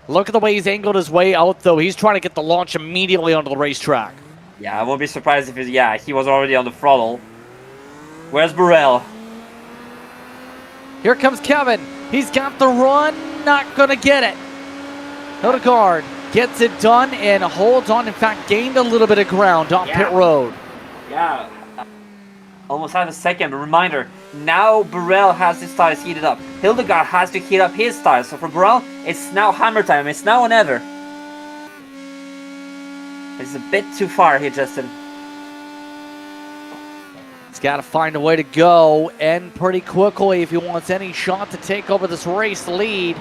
Look at the way he's angled his way out, though. He's trying to get the launch immediately onto the racetrack. Yeah, I won't be surprised if he was already on the throttle. Where's Burrell? Here comes Kevin. He's got the run, not going to get it. Hildegard gets it done and holds on. In fact, gained a little bit of ground on pit road. Yeah, almost half a second. A reminder, now Burrell has his tires heated up. Hildegard has to heat up his tires. So for Burrell, it's now hammer time. It's now or never. It's a bit too far here, Justin. He's got to find a way to go, and pretty quickly if he wants any shot to take over this race lead.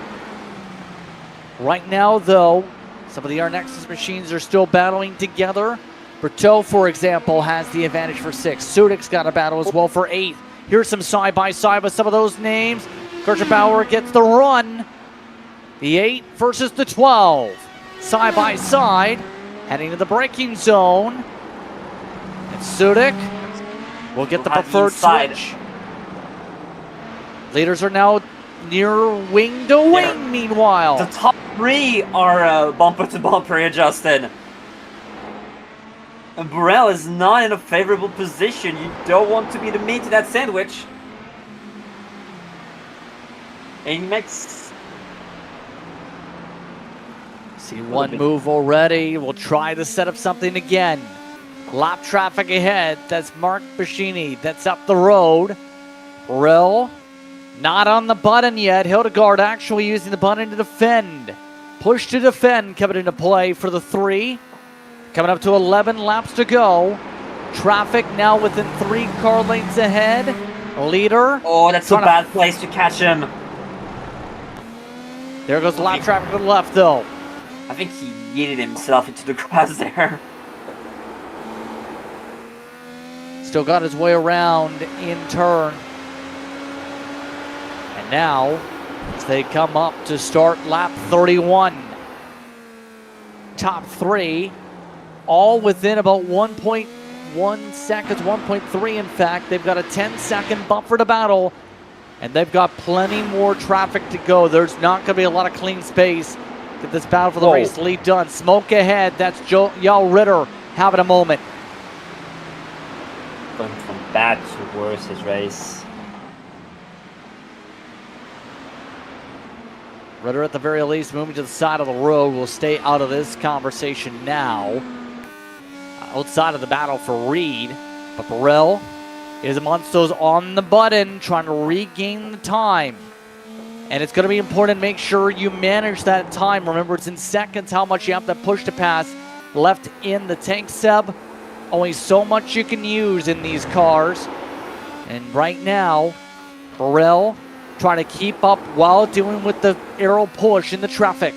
Right now, though, some of the R-Nexus machines are still battling together. Berteau, for example, has the advantage for 6th. Sudik's got a battle as well for 8th. Here's some side-by-side with some of those names. Kirchenbauer gets the run. The 8 versus the 12. Side-by-side, heading to the braking zone. And Sudik will get the preferred switch. Leaders are now near wing to wing, meanwhile. The top 3 are bumper to bumper here, Justin. And Burrell is not in a favorable position. You don't want to be the meat in that sandwich. And he makes... See one move already. We'll try to set up something again. Lap traffic ahead. That's Mark Bashini. That's up the road. Burrell not on the button yet. Hildegard actually using the button to defend. Push to defend coming into play for the 3. Coming up to 11 laps to go. Traffic now within 3 car lengths ahead. Leader. Oh, that's a bad place to catch him. There goes the lap traffic to the left, though. I think he yeeted himself into the grass there. Still got his way around in turn. And now, as they come up to start lap 31. Top 3. All within about 1.1 seconds, 1.3 in fact. They've got a 10-second buffer to battle, and they've got plenty more traffic to go. There's not going to be a lot of clean space. Get this battle for the race lead done. Smoke ahead. That's Yao Ritter having a moment. Going from bad to worse his race. Ritter at the very least moving to the side of the road. Will stay out of this conversation now. Outside of the battle for Reed, but Burrell is amongst those on the button trying to regain the time. And it's going to be important to make sure you manage that time. Remember, it's in seconds how much you have to push to pass left in the tank, Seb. Only so much you can use in these cars. And right now, Burrell trying to keep up while dealing with the Aero push in the traffic.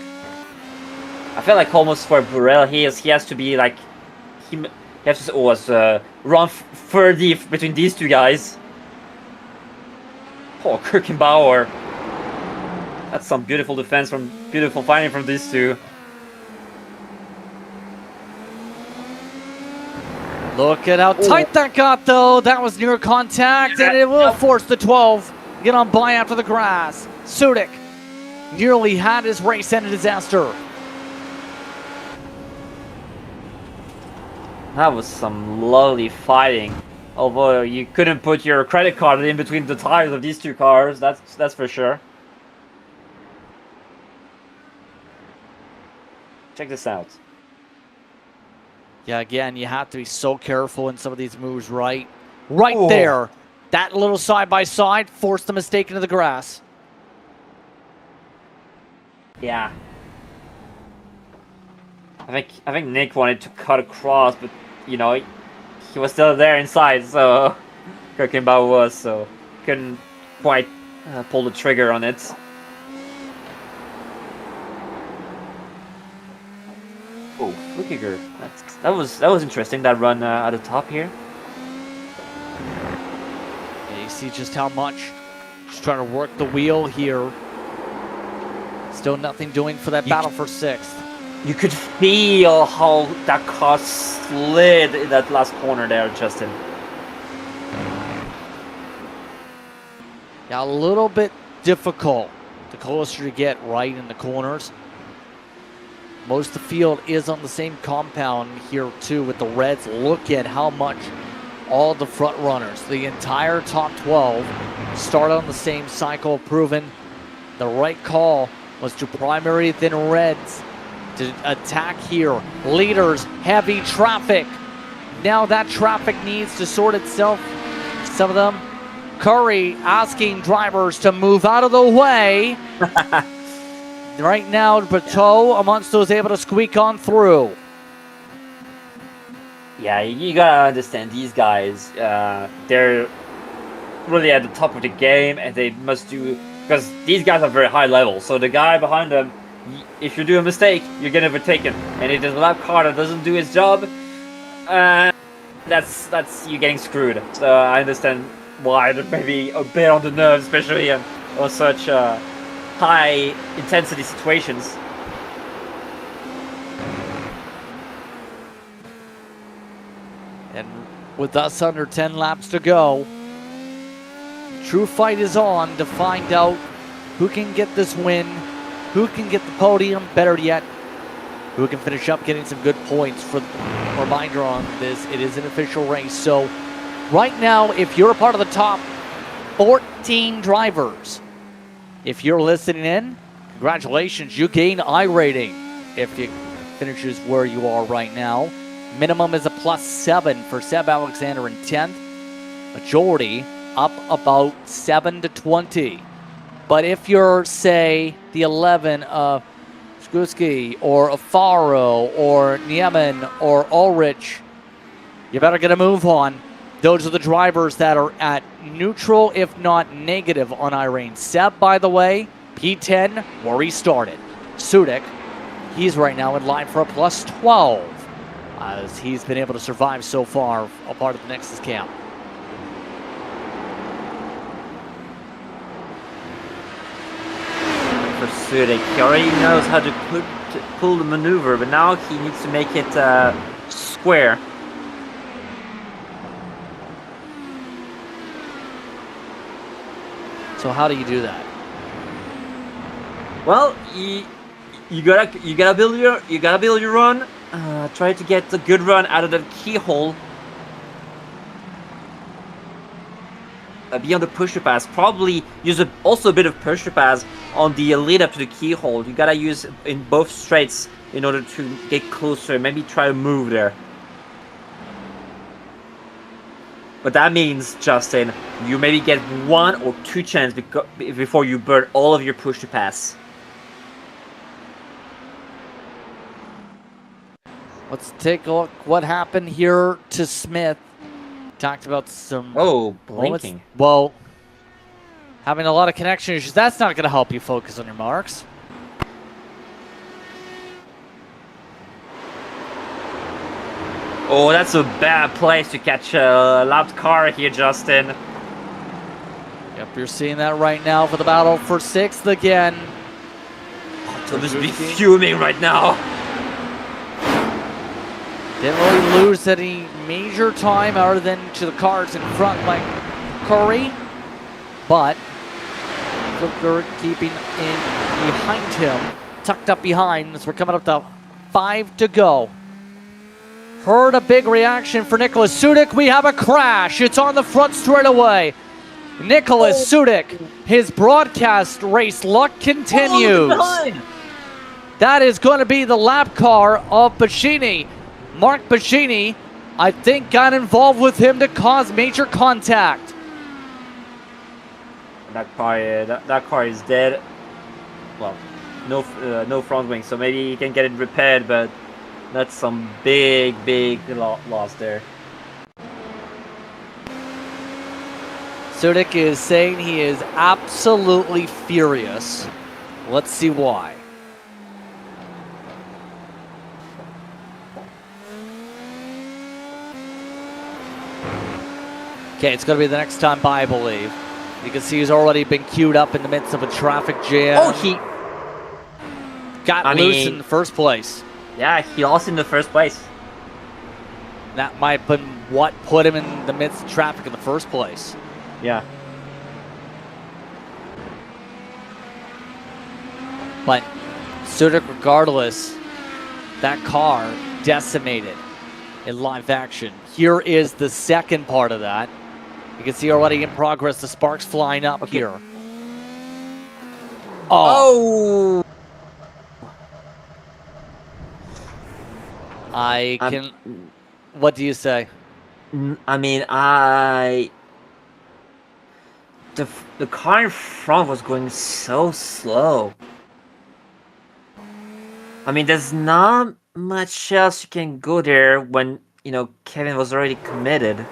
I feel like almost for Burrell, he has to be like... He has to run further deep between these 2 guys. Oh, Kirchenbauer. That's some beautiful defense beautiful fighting from these 2. Look at how tight that got, though. That was near contact, and it will force the 12 get on by after the grass. Sudik nearly had his race end in disaster. That was some lovely fighting. Although you couldn't put your credit card in between the tires of these 2 cars, that's for sure. Check this out. Yeah, again, you have to be so careful in some of these moves, right? Right there. That little side-by-side forced the mistake into the grass. Yeah. I think Nick wanted to cut across, but you know, he was still there inside, so Kirchenbauer was, so couldn't quite pull the trigger on it. Oh, look at her. That was interesting, that run at the top here. Yeah, you see just how much. Just trying to work the wheel here. Still nothing doing for that battle for 6th. You could feel how that car slid in that last corner there, Justin. Yeah, a little bit difficult the closer you get right in the corners. Most of the field is on the same compound here too with the Reds. Look at how much all the front runners, the entire top 12, start on the same cycle, proving the right call was to primary then Reds to attack here. Leaders, heavy traffic. Now that traffic needs to sort itself. Some of them. Curry asking drivers to move out of the way. Right now, Bateau amongst those able to squeak on through. Yeah, you gotta understand these guys. They're really at the top of the game, and they must do, because these guys are very high level. So the guy behind them, if you do a mistake, you're getting overtaken. And if there's a lap car that doesn't do its job, that's you getting screwed. So I understand why they're maybe a bit on the nerves, especially on such high intensity situations. And with us under 10 laps to go, true fight is on to find out who can get this win, who can get the podium, better yet, who can finish up getting some good points. For a reminder on this, it is an official race. So right now, if you're a part of the top 14 drivers, if you're listening in, congratulations, you gain iRating if you finishes where you are right now. Minimum is a +7 for Seb Alexander in 10th. Majority up about 7 to 20. But if you're, say, the 11 of Skuski or Afaro or Niemen or Ulrich, you better get a move on. Those are the drivers that are at neutral, if not negative, on iRating. Seb, by the way, P10, where he started. Sudik, he's right now in line for a +12, as he's been able to survive so far, a part of the Nexus camp. For Sudik, he already knows how to pull the maneuver, but now he needs to make it square. So how do you do that? Well, you gotta build your run. Try to get a good run out of the keyhole. Be on the pusher pass. Probably use also a bit of pusher pass on the lead up to the keyhole. You gotta use in both straights in order to get closer. Maybe try to move there. But that means, Justin, you maybe get 1 or 2 chances before you burn all of your push to pass. Let's take a look what happened here to Smith. Talked about some blinking. moments. Well, having a lot of connection issues, that's not going to help you focus on your marks. Oh, that's a bad place to catch a lapped car here, Justin. Yep, you're seeing that right now for the battle for 6th again. So this be fuming right now. Didn't really lose any major time other than to the cars in front like Curry, but Flipper keeping in behind him, tucked up behind as we're coming up to 5 to go. Heard a big reaction for Nicholas Sudik. We have a crash. It's on the front straight away. Nicholas Sudik, his broadcast race luck continues. That is going to be the lap car of Bacchini. Mark Bacchini, I think, got involved with him to cause major contact. That car is dead. Well, no front wing, so maybe he can get it repaired, but that's some big loss there. Sudik is saying he is absolutely furious. Let's see why. Okay, it's going to be the next time by, I believe. You can see he's already been queued up in the midst of a traffic jam. Oh, he got loose in the first place. Yeah, he lost in the first place. That might have been what put him in the midst of traffic in the first place. Yeah. But Sudik, regardless, that car decimated in live action. Here is the second part of that. You can see already in progress the sparks flying up here. Oh! What do you say? I mean, the car in front was going so slow. I mean, there's not much else you can go there when, you know, Kevin was already committed.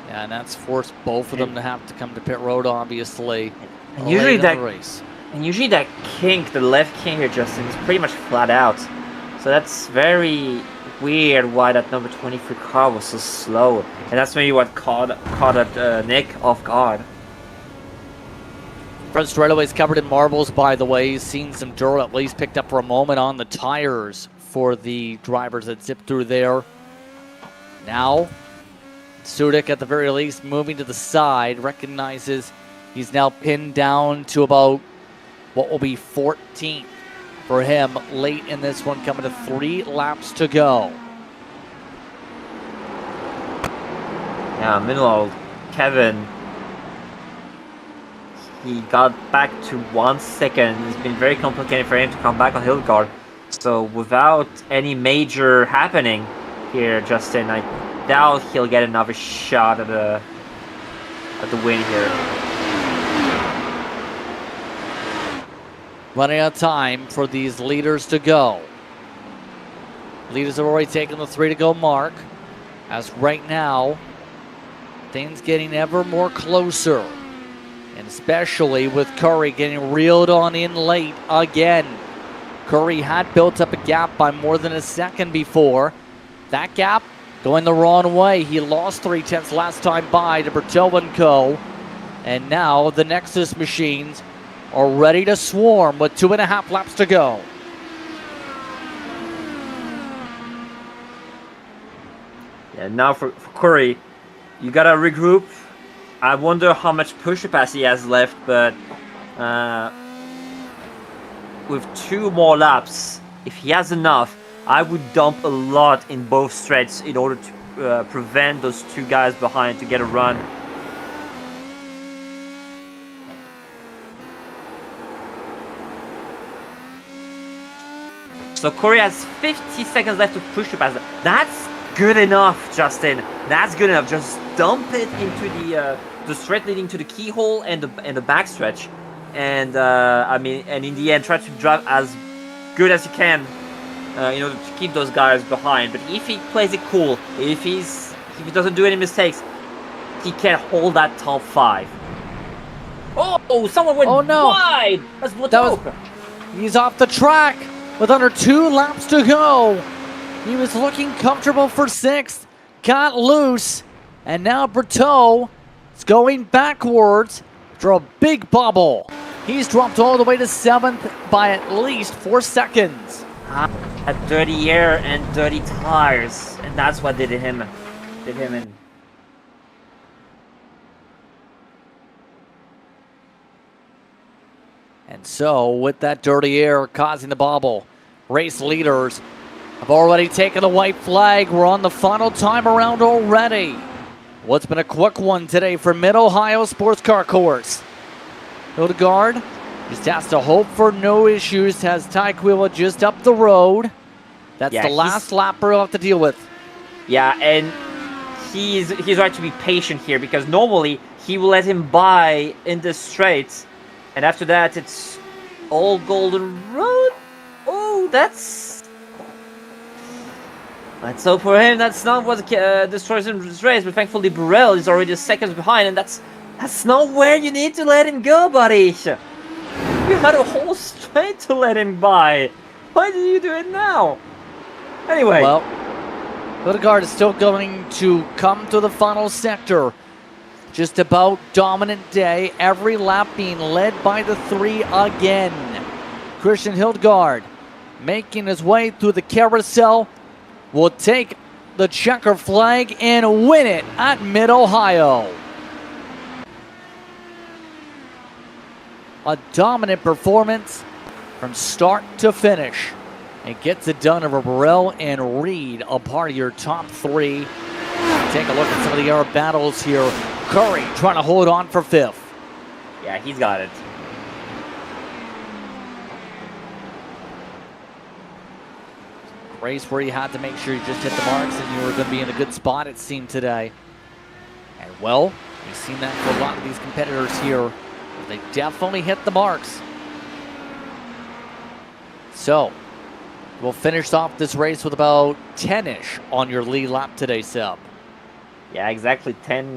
Yeah, and that's forced both of them to have to come to pit road, obviously. And usually that kink, the left kink here, Justin, is pretty much flat out. So that's very weird why that number 23 car was so slow. And that's maybe what caught Nick off guard. Front straightaway's covered in marbles, by the way. He's seen some dirt at least picked up for a moment on the tires for the drivers that zipped through there. Now, Sudik at the very least moving to the side, recognizes he's now pinned down to about what will be 14th for him late in this one, coming to 3 laps to go. Yeah, meanwhile, Kevin, he got back to 1 second. It's been very complicated for him to come back on Hildegard. So without any major happening here, Justin, I doubt he'll get another shot at the win here. Running out of time for these leaders to go. Leaders have already taken the 3 to go mark. As right now, things getting ever more closer. And especially with Curry getting reeled on in late again. Curry had built up a gap by more than a second before. That gap going the wrong way. He lost 3/10 last time by to Bertil & Co. And now the Nexus machines are ready to swarm with 2.5 laps to go. Yeah, now for Curry, you gotta regroup. I wonder how much push capacity he has left, but with 2 more laps, if he has enough, I would dump a lot in both straights in order to prevent those 2 guys behind to get a run. So Corey has 50 seconds left to push the pass. That's good enough, Justin. That's good enough. Just dump it into the straight leading to the keyhole and the backstretch, and I mean, and in the end, try to drive as good as you can in order to keep those guys behind. But if he plays it cool, if he doesn't do any mistakes, he can hold that top 5. Oh, someone went wide. That's what he's off the track. With under 2 laps to go, he was looking comfortable for 6th, got loose, and now Bertil is going backwards after a big bubble. He's dropped all the way to 7th by at least 4 seconds. At dirty air and dirty tires, and that's what did him in. And so, with that dirty air causing the bobble, race leaders have already taken the white flag. We're on the final time around already. What's been a quick one today for Mid-Ohio Sports Car Course. Hildegard just has to hope for no issues, has Tyquila just up the road. That's the last lap we'll have to deal with. Yeah, and he's right to be patient here, because normally he will let him by in the straight. And after that, it's all golden road. Oh, let's hope for him that's not what destroys him this race. But thankfully, Burrell is already seconds behind, and that's not where you need to let him go, buddy. You had a whole straight to let him by. Why did you do it now? Anyway. Well, Hildegard is still going to come to the final sector. Just about dominant day. Every lap being led by the 3 again. Christian Hildgaard making his way through the carousel will take the checker flag and win it at Mid-Ohio. A dominant performance from start to finish. It gets it done over Burrell and Reed, a part of your top three. Take a look at some of the air battles here. Curry trying to hold on for fifth. Yeah, he's got it. Race where you had to make sure you just hit the marks and you were going to be in a good spot, it seemed, today. And well, we've seen that for a lot of these competitors here. They definitely hit the marks. So, we'll finish off this race with about 10-ish on your lead lap today, Seb. Yeah, exactly. 10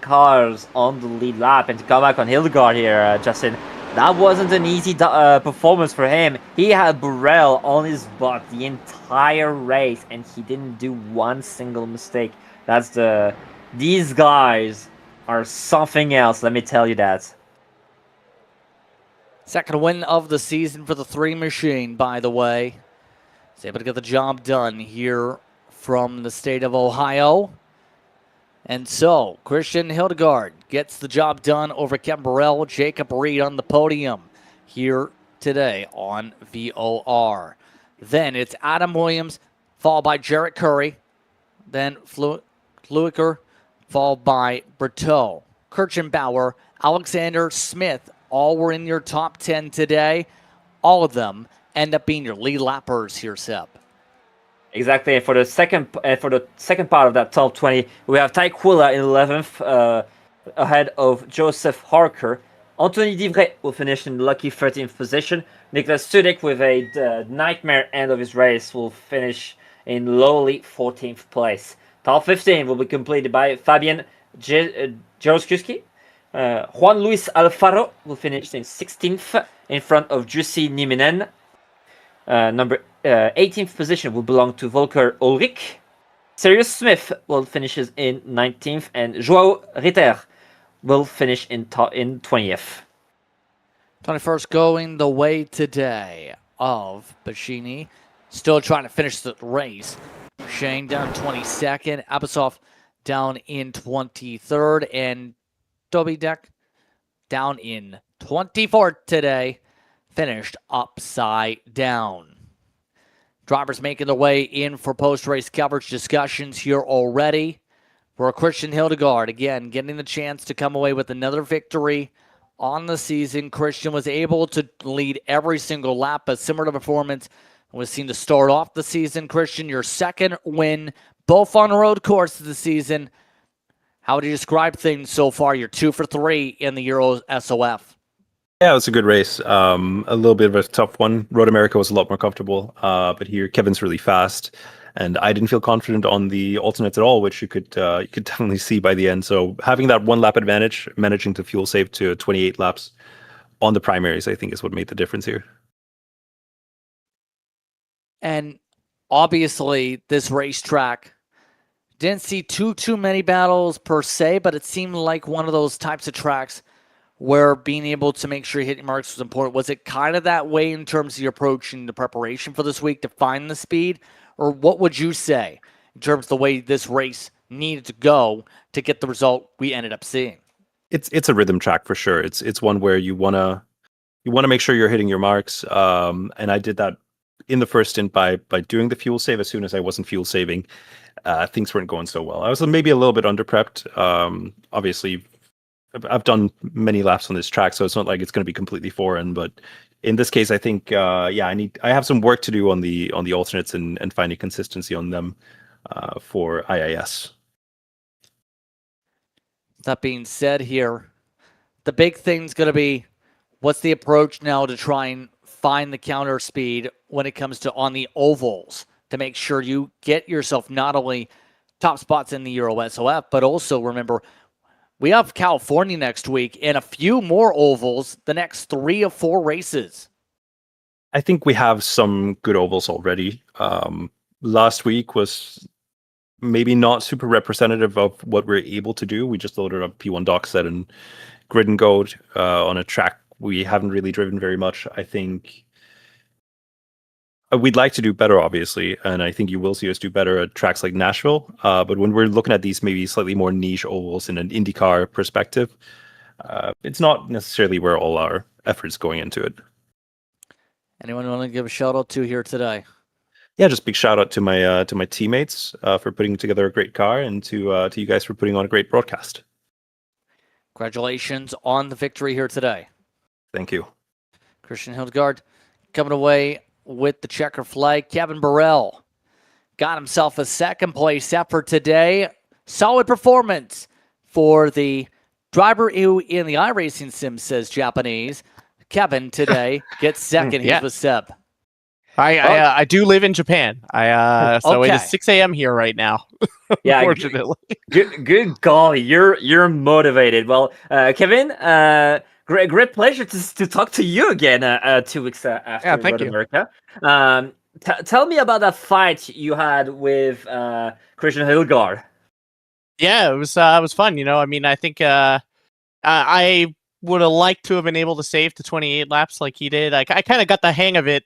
cars on the lead lap. And to come back on Hildgaard here, Justin, that wasn't an easy performance for him. He had Burrell on his butt the entire race, and he didn't do one single mistake. These guys are something else, let me tell you that. Second win of the season for the 3 machine, by the way. He's able to get the job done here from the state of Ohio. And so, Christian Hildgaard gets the job done over Kevin Burrell, Jacob Reed on the podium here today on VOR. Then it's Adam Williams, followed by Jarrett Curry. Then Fluiker, followed by Berteau. Kirchenbauer, Alexander Smith, all were in your top 10 today. All of them end up being your lead lappers here, Seb. Exactly. And for the second part of that top 20, we have Ty Quilla in 11th, ahead of Joseph Harker. Anthony Divray will finish in lucky 13th position. Niklas Sudik, with a nightmare end of his race, will finish in lowly 14th place. Top 15 will be completed by Fabian Jaroszewski. Juan Luis Alfaro will finish in 16th in front of Jussi Nieminen. Number 18th position will belong to Volker Ulrich. Sirius Smith will finish in 19th, and Joao Ritter will finish in 20th. 21st going the way today of Bashini. Still trying to finish the race. Shane down 22nd. Abasov down in 23rd. And Toby Deck down in 24th today. Finished upside down. Drivers making their way in for post-race coverage discussions here already. For Christian Hildgaard, again, getting the chance to come away with another victory on the season. Christian was able to lead every single lap, a similar performance was seen to start off the season. Christian, your second win, both on a road course of the season. How would you describe things so far? You're 2 for 3 in the Euro SOF. Yeah, it was a good race. A little bit of a tough one. Road America was a lot more comfortable, but here Kevin's really fast, and I didn't feel confident on the alternates at all, which you could definitely see by the end. So having that 1 lap advantage, managing to fuel save to 28 laps on the primaries, I think is what made the difference here. And obviously, this racetrack didn't see too many battles per se, but it seemed like one of those types of tracks where being able to make sure you hit your marks was important. Was it kind of that way in terms of your approach and the preparation for this week to find the speed? Or what would you say in terms of the way this race needed to go to get the result we ended up seeing? It's a rhythm track for sure. It's one where you wanna make sure you're hitting your marks. And I did that in the first stint by doing the fuel save. As soon as I wasn't fuel saving, things weren't going so well. I was maybe a little bit under prepped. Obviously, I've done many laps on this track, so it's not like it's going to be completely foreign. But in this case, I think, I have some work to do on the alternates and finding consistency on them for IIS. That being said here, the big thing's going to be what's the approach now to try and find the counter speed when it comes to on the ovals to make sure you get yourself not only top spots in the Euro SOF, but also remember, we have California next week and a few more ovals the next 3 or 4 races. I think we have some good ovals already. Last week was maybe not super representative of what we're able to do. We just loaded up P1 Dockset and Grid and Goat on a track we haven't really driven very much. I think We'd like to do better, obviously, and I think you will see us do better at tracks like Nashville. But when we're looking at these maybe slightly more niche ovals in an IndyCar perspective, it's not necessarily where all our efforts going into it. Anyone want to give a shout out to here today? Yeah, just big shout out to my teammates for putting together a great car, and to you guys for putting on a great broadcast. Congratulations on the victory here today. Thank you. Christian Hildgaard coming away with the checker flag. Kevin Burrell got himself a second place effort today. Solid performance for the driver who in the iRacing sim says Japanese. Kevin today gets second. He's with Seb. I do live in Japan. So Okay. it is 6 a.m. here right now. Yeah, Unfortunately. Good golly, you're motivated. Well, Kevin, great pleasure to talk to you again 2 weeks after thank Road you. America. Tell me about that fight you had with Christian Hildgaard. Yeah, it was fun. I mean, I think I would have liked to have been able to save to 28 laps like he did. I kind of got the hang of it.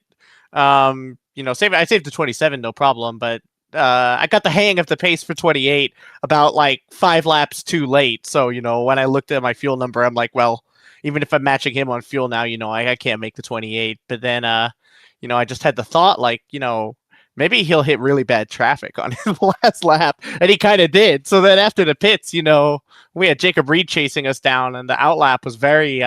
I saved to 27, no problem, but I got the hang of the pace for 28 about like 5 laps too late. So, when I looked at my fuel number, I'm like, well, even if I'm matching him on fuel now, I can't make the 28. But then, I just had the thought like, maybe he'll hit really bad traffic on his last lap. And he kind of did. So then after the pits, we had Jacob Reed chasing us down, and the outlap was very,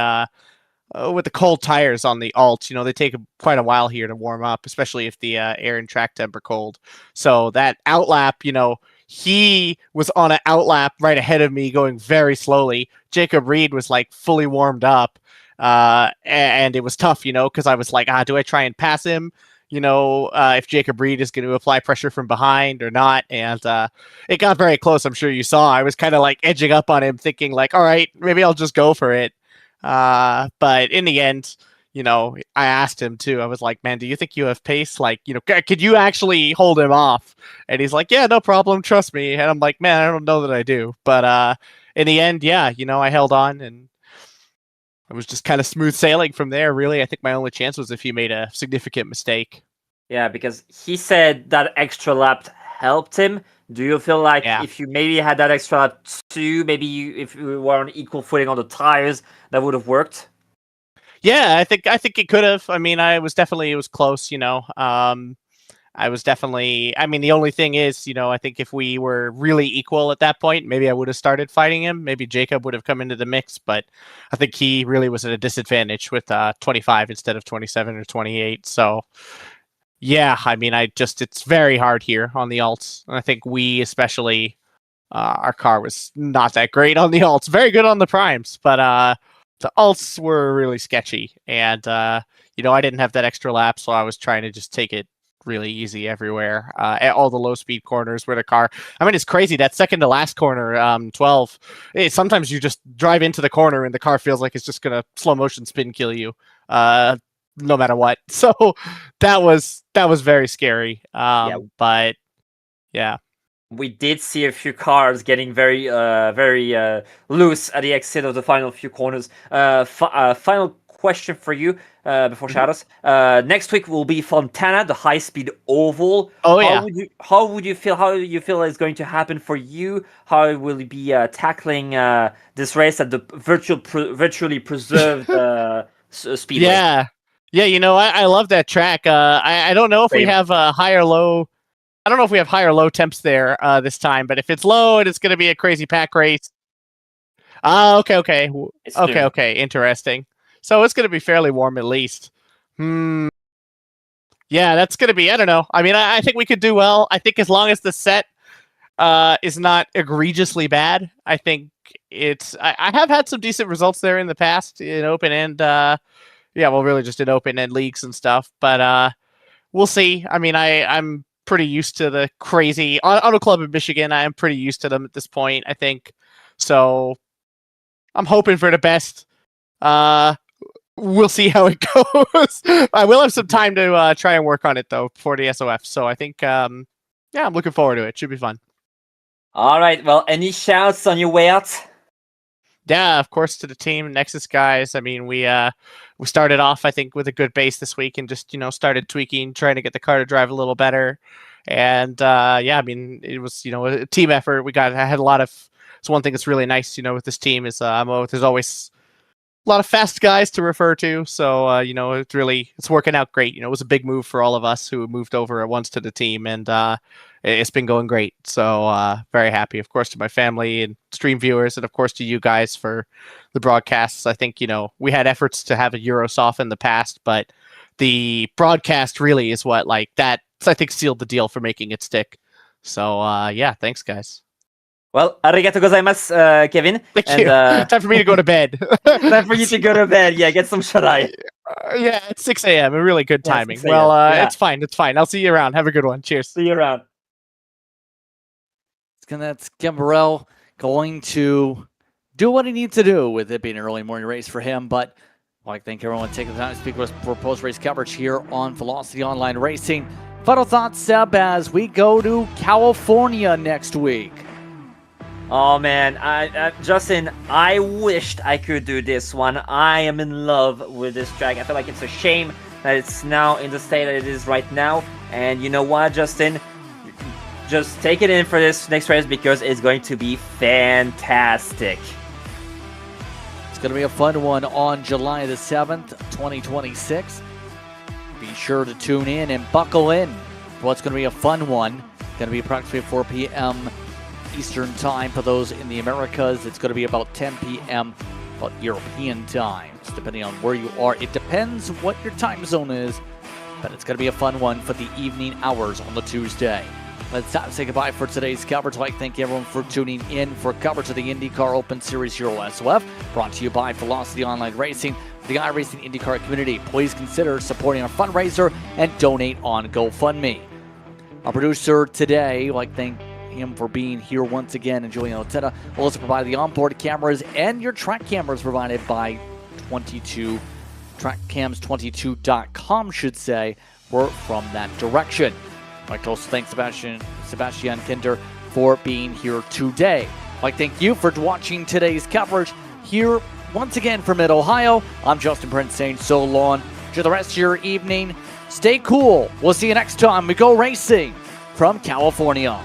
with the cold tires on the alt, they take quite a while here to warm up, especially if the air and track temp are cold. So that outlap, he was on an outlap right ahead of me going very slowly. Jacob Reed was like fully warmed up. And it was tough, because I was like, do I try and pass him? If Jacob Reed is going to apply pressure from behind or not. And it got very close. I'm sure you saw. I was kind of like edging up on him thinking like, all right, maybe I'll just go for it. But in the end, I asked him too. I was like, man, do you think you have pace? Like, could you actually hold him off? And he's like, yeah, no problem. Trust me. And I'm like, man, I don't know that I do. But in the end, yeah, I held on, and it was just kind of smooth sailing from there, really. I think my only chance was if he made a significant mistake. Yeah, because he said that extra lap helped him. Do you feel like if you maybe had that extra lap too, maybe if you were on equal footing on the tires, that would have worked? Yeah, I think it could have. I mean, it was close, I was definitely, the only thing is, I think if we were really equal at that point, maybe I would have started fighting him. Maybe Jacob would have come into the mix, but I think he really was at a disadvantage with 25 instead of 27 or 28. So, yeah, it's very hard here on the alts. And I think we especially, our car was not that great on the alts. Very good on the primes, but the alts were really sketchy. And, I didn't have that extra lap, so I was trying to just take it really easy everywhere at all the low speed corners where the car, it's crazy. That second to last corner, 12, sometimes you just drive into the corner and the car feels like it's just gonna slow motion spin kill you no matter what. So that was very scary. But yeah, we did see a few cars getting very loose at the exit of the final few corners. Final question for you before shoutouts. Next week will be Fontana, the high-speed oval. How would you feel? How you feel is going to happen for you? How will you be tackling this race at the virtually preserved speedway? Yeah. I love that track. I don't know if we have high or low. I don't know if we have high or low temps there this time, but if it's low, it's going to be a crazy pack race. Okay. Okay. Interesting. So it's going to be fairly warm at least. Yeah, that's going to be, I don't know. I think we could do well. I think as long as the set is not egregiously bad, I think I have had some decent results there in the past in open and, really just in open and leagues and stuff. But we'll see. I'm pretty used to the crazy Auto Club in Michigan. I am pretty used to them at this point, I think. So I'm hoping for the best. We'll see how it goes. I will have some time to try and work on it though before the SOF. So I think, I'm looking forward to it. Should be fun. All right. Well, any shouts on your way out? Yeah, of course, to the team, Nexus guys. I mean, we started off, I think, with a good base this week and just, started tweaking, trying to get the car to drive a little better. And yeah, I mean, it was, a team effort. I had a lot of, it's one thing that's really nice, with this team is there's always a lot of fast guys to refer to. So, it's working out great. It was a big move for all of us who moved over at once to the team, and it's been going great. So very happy, of course, to my family and stream viewers, and of course to you guys for the broadcasts. I think, we had efforts to have a SOF in the past, but the broadcast really is what, that, I think, sealed the deal for making it stick. So yeah, thanks, guys. Well, arigato gozaimasu, Kevin. Thank you. Time for me to go to bed. Time for you to go to bed. Yeah, get some shut-eye. Yeah, it's 6 a.m. A really good timing. Yeah, 6 a.m. Well, It's fine. It's fine. I'll see you around. Have a good one. Cheers. See you around. That's Gambarel going to do what he needs to do with it being an early morning race for him. But I'd like to thank everyone taking the time to speak with us for post-race coverage here on Velocity Online Racing. Final thoughts, Seb, as we go to California next week. Oh man, Justin, I wished I could do this one. I am in love with this track. I feel like it's a shame that it's now in the state that it is right now. And you know what, Justin? Just take it in for this next race because it's going to be fantastic. It's going to be a fun one on July the 7th, 2026. Be sure to tune in and buckle in for what's going to be a fun one. Going to be approximately 4 p.m. Eastern time for those in the Americas. It's going to be about 10 p.m. European time, depending on where you are. It depends what your time zone is, but it's going to be a fun one for the evening hours on the Tuesday. Let's say goodbye for today's coverage. I'd like to thank everyone for tuning in for coverage of the IndyCar Open Series Euro SOF, brought to you by Velocity Online Racing, the iRacing IndyCar community. Please consider supporting our fundraiser and donate on GoFundMe. Our producer today, I'd like to thank him for being here once again, and Julien Altena will also provide the onboard cameras and your track cameras provided by 22 trackcams22.com should say were from that direction. I'd like to also thank Sébastien Kinder for being here today. I'd like to thank you for watching today's coverage here once again from Mid-Ohio. I'm Justin Prince saying so long. Enjoy the rest of your evening. Stay cool. We'll see you next time we go racing from California.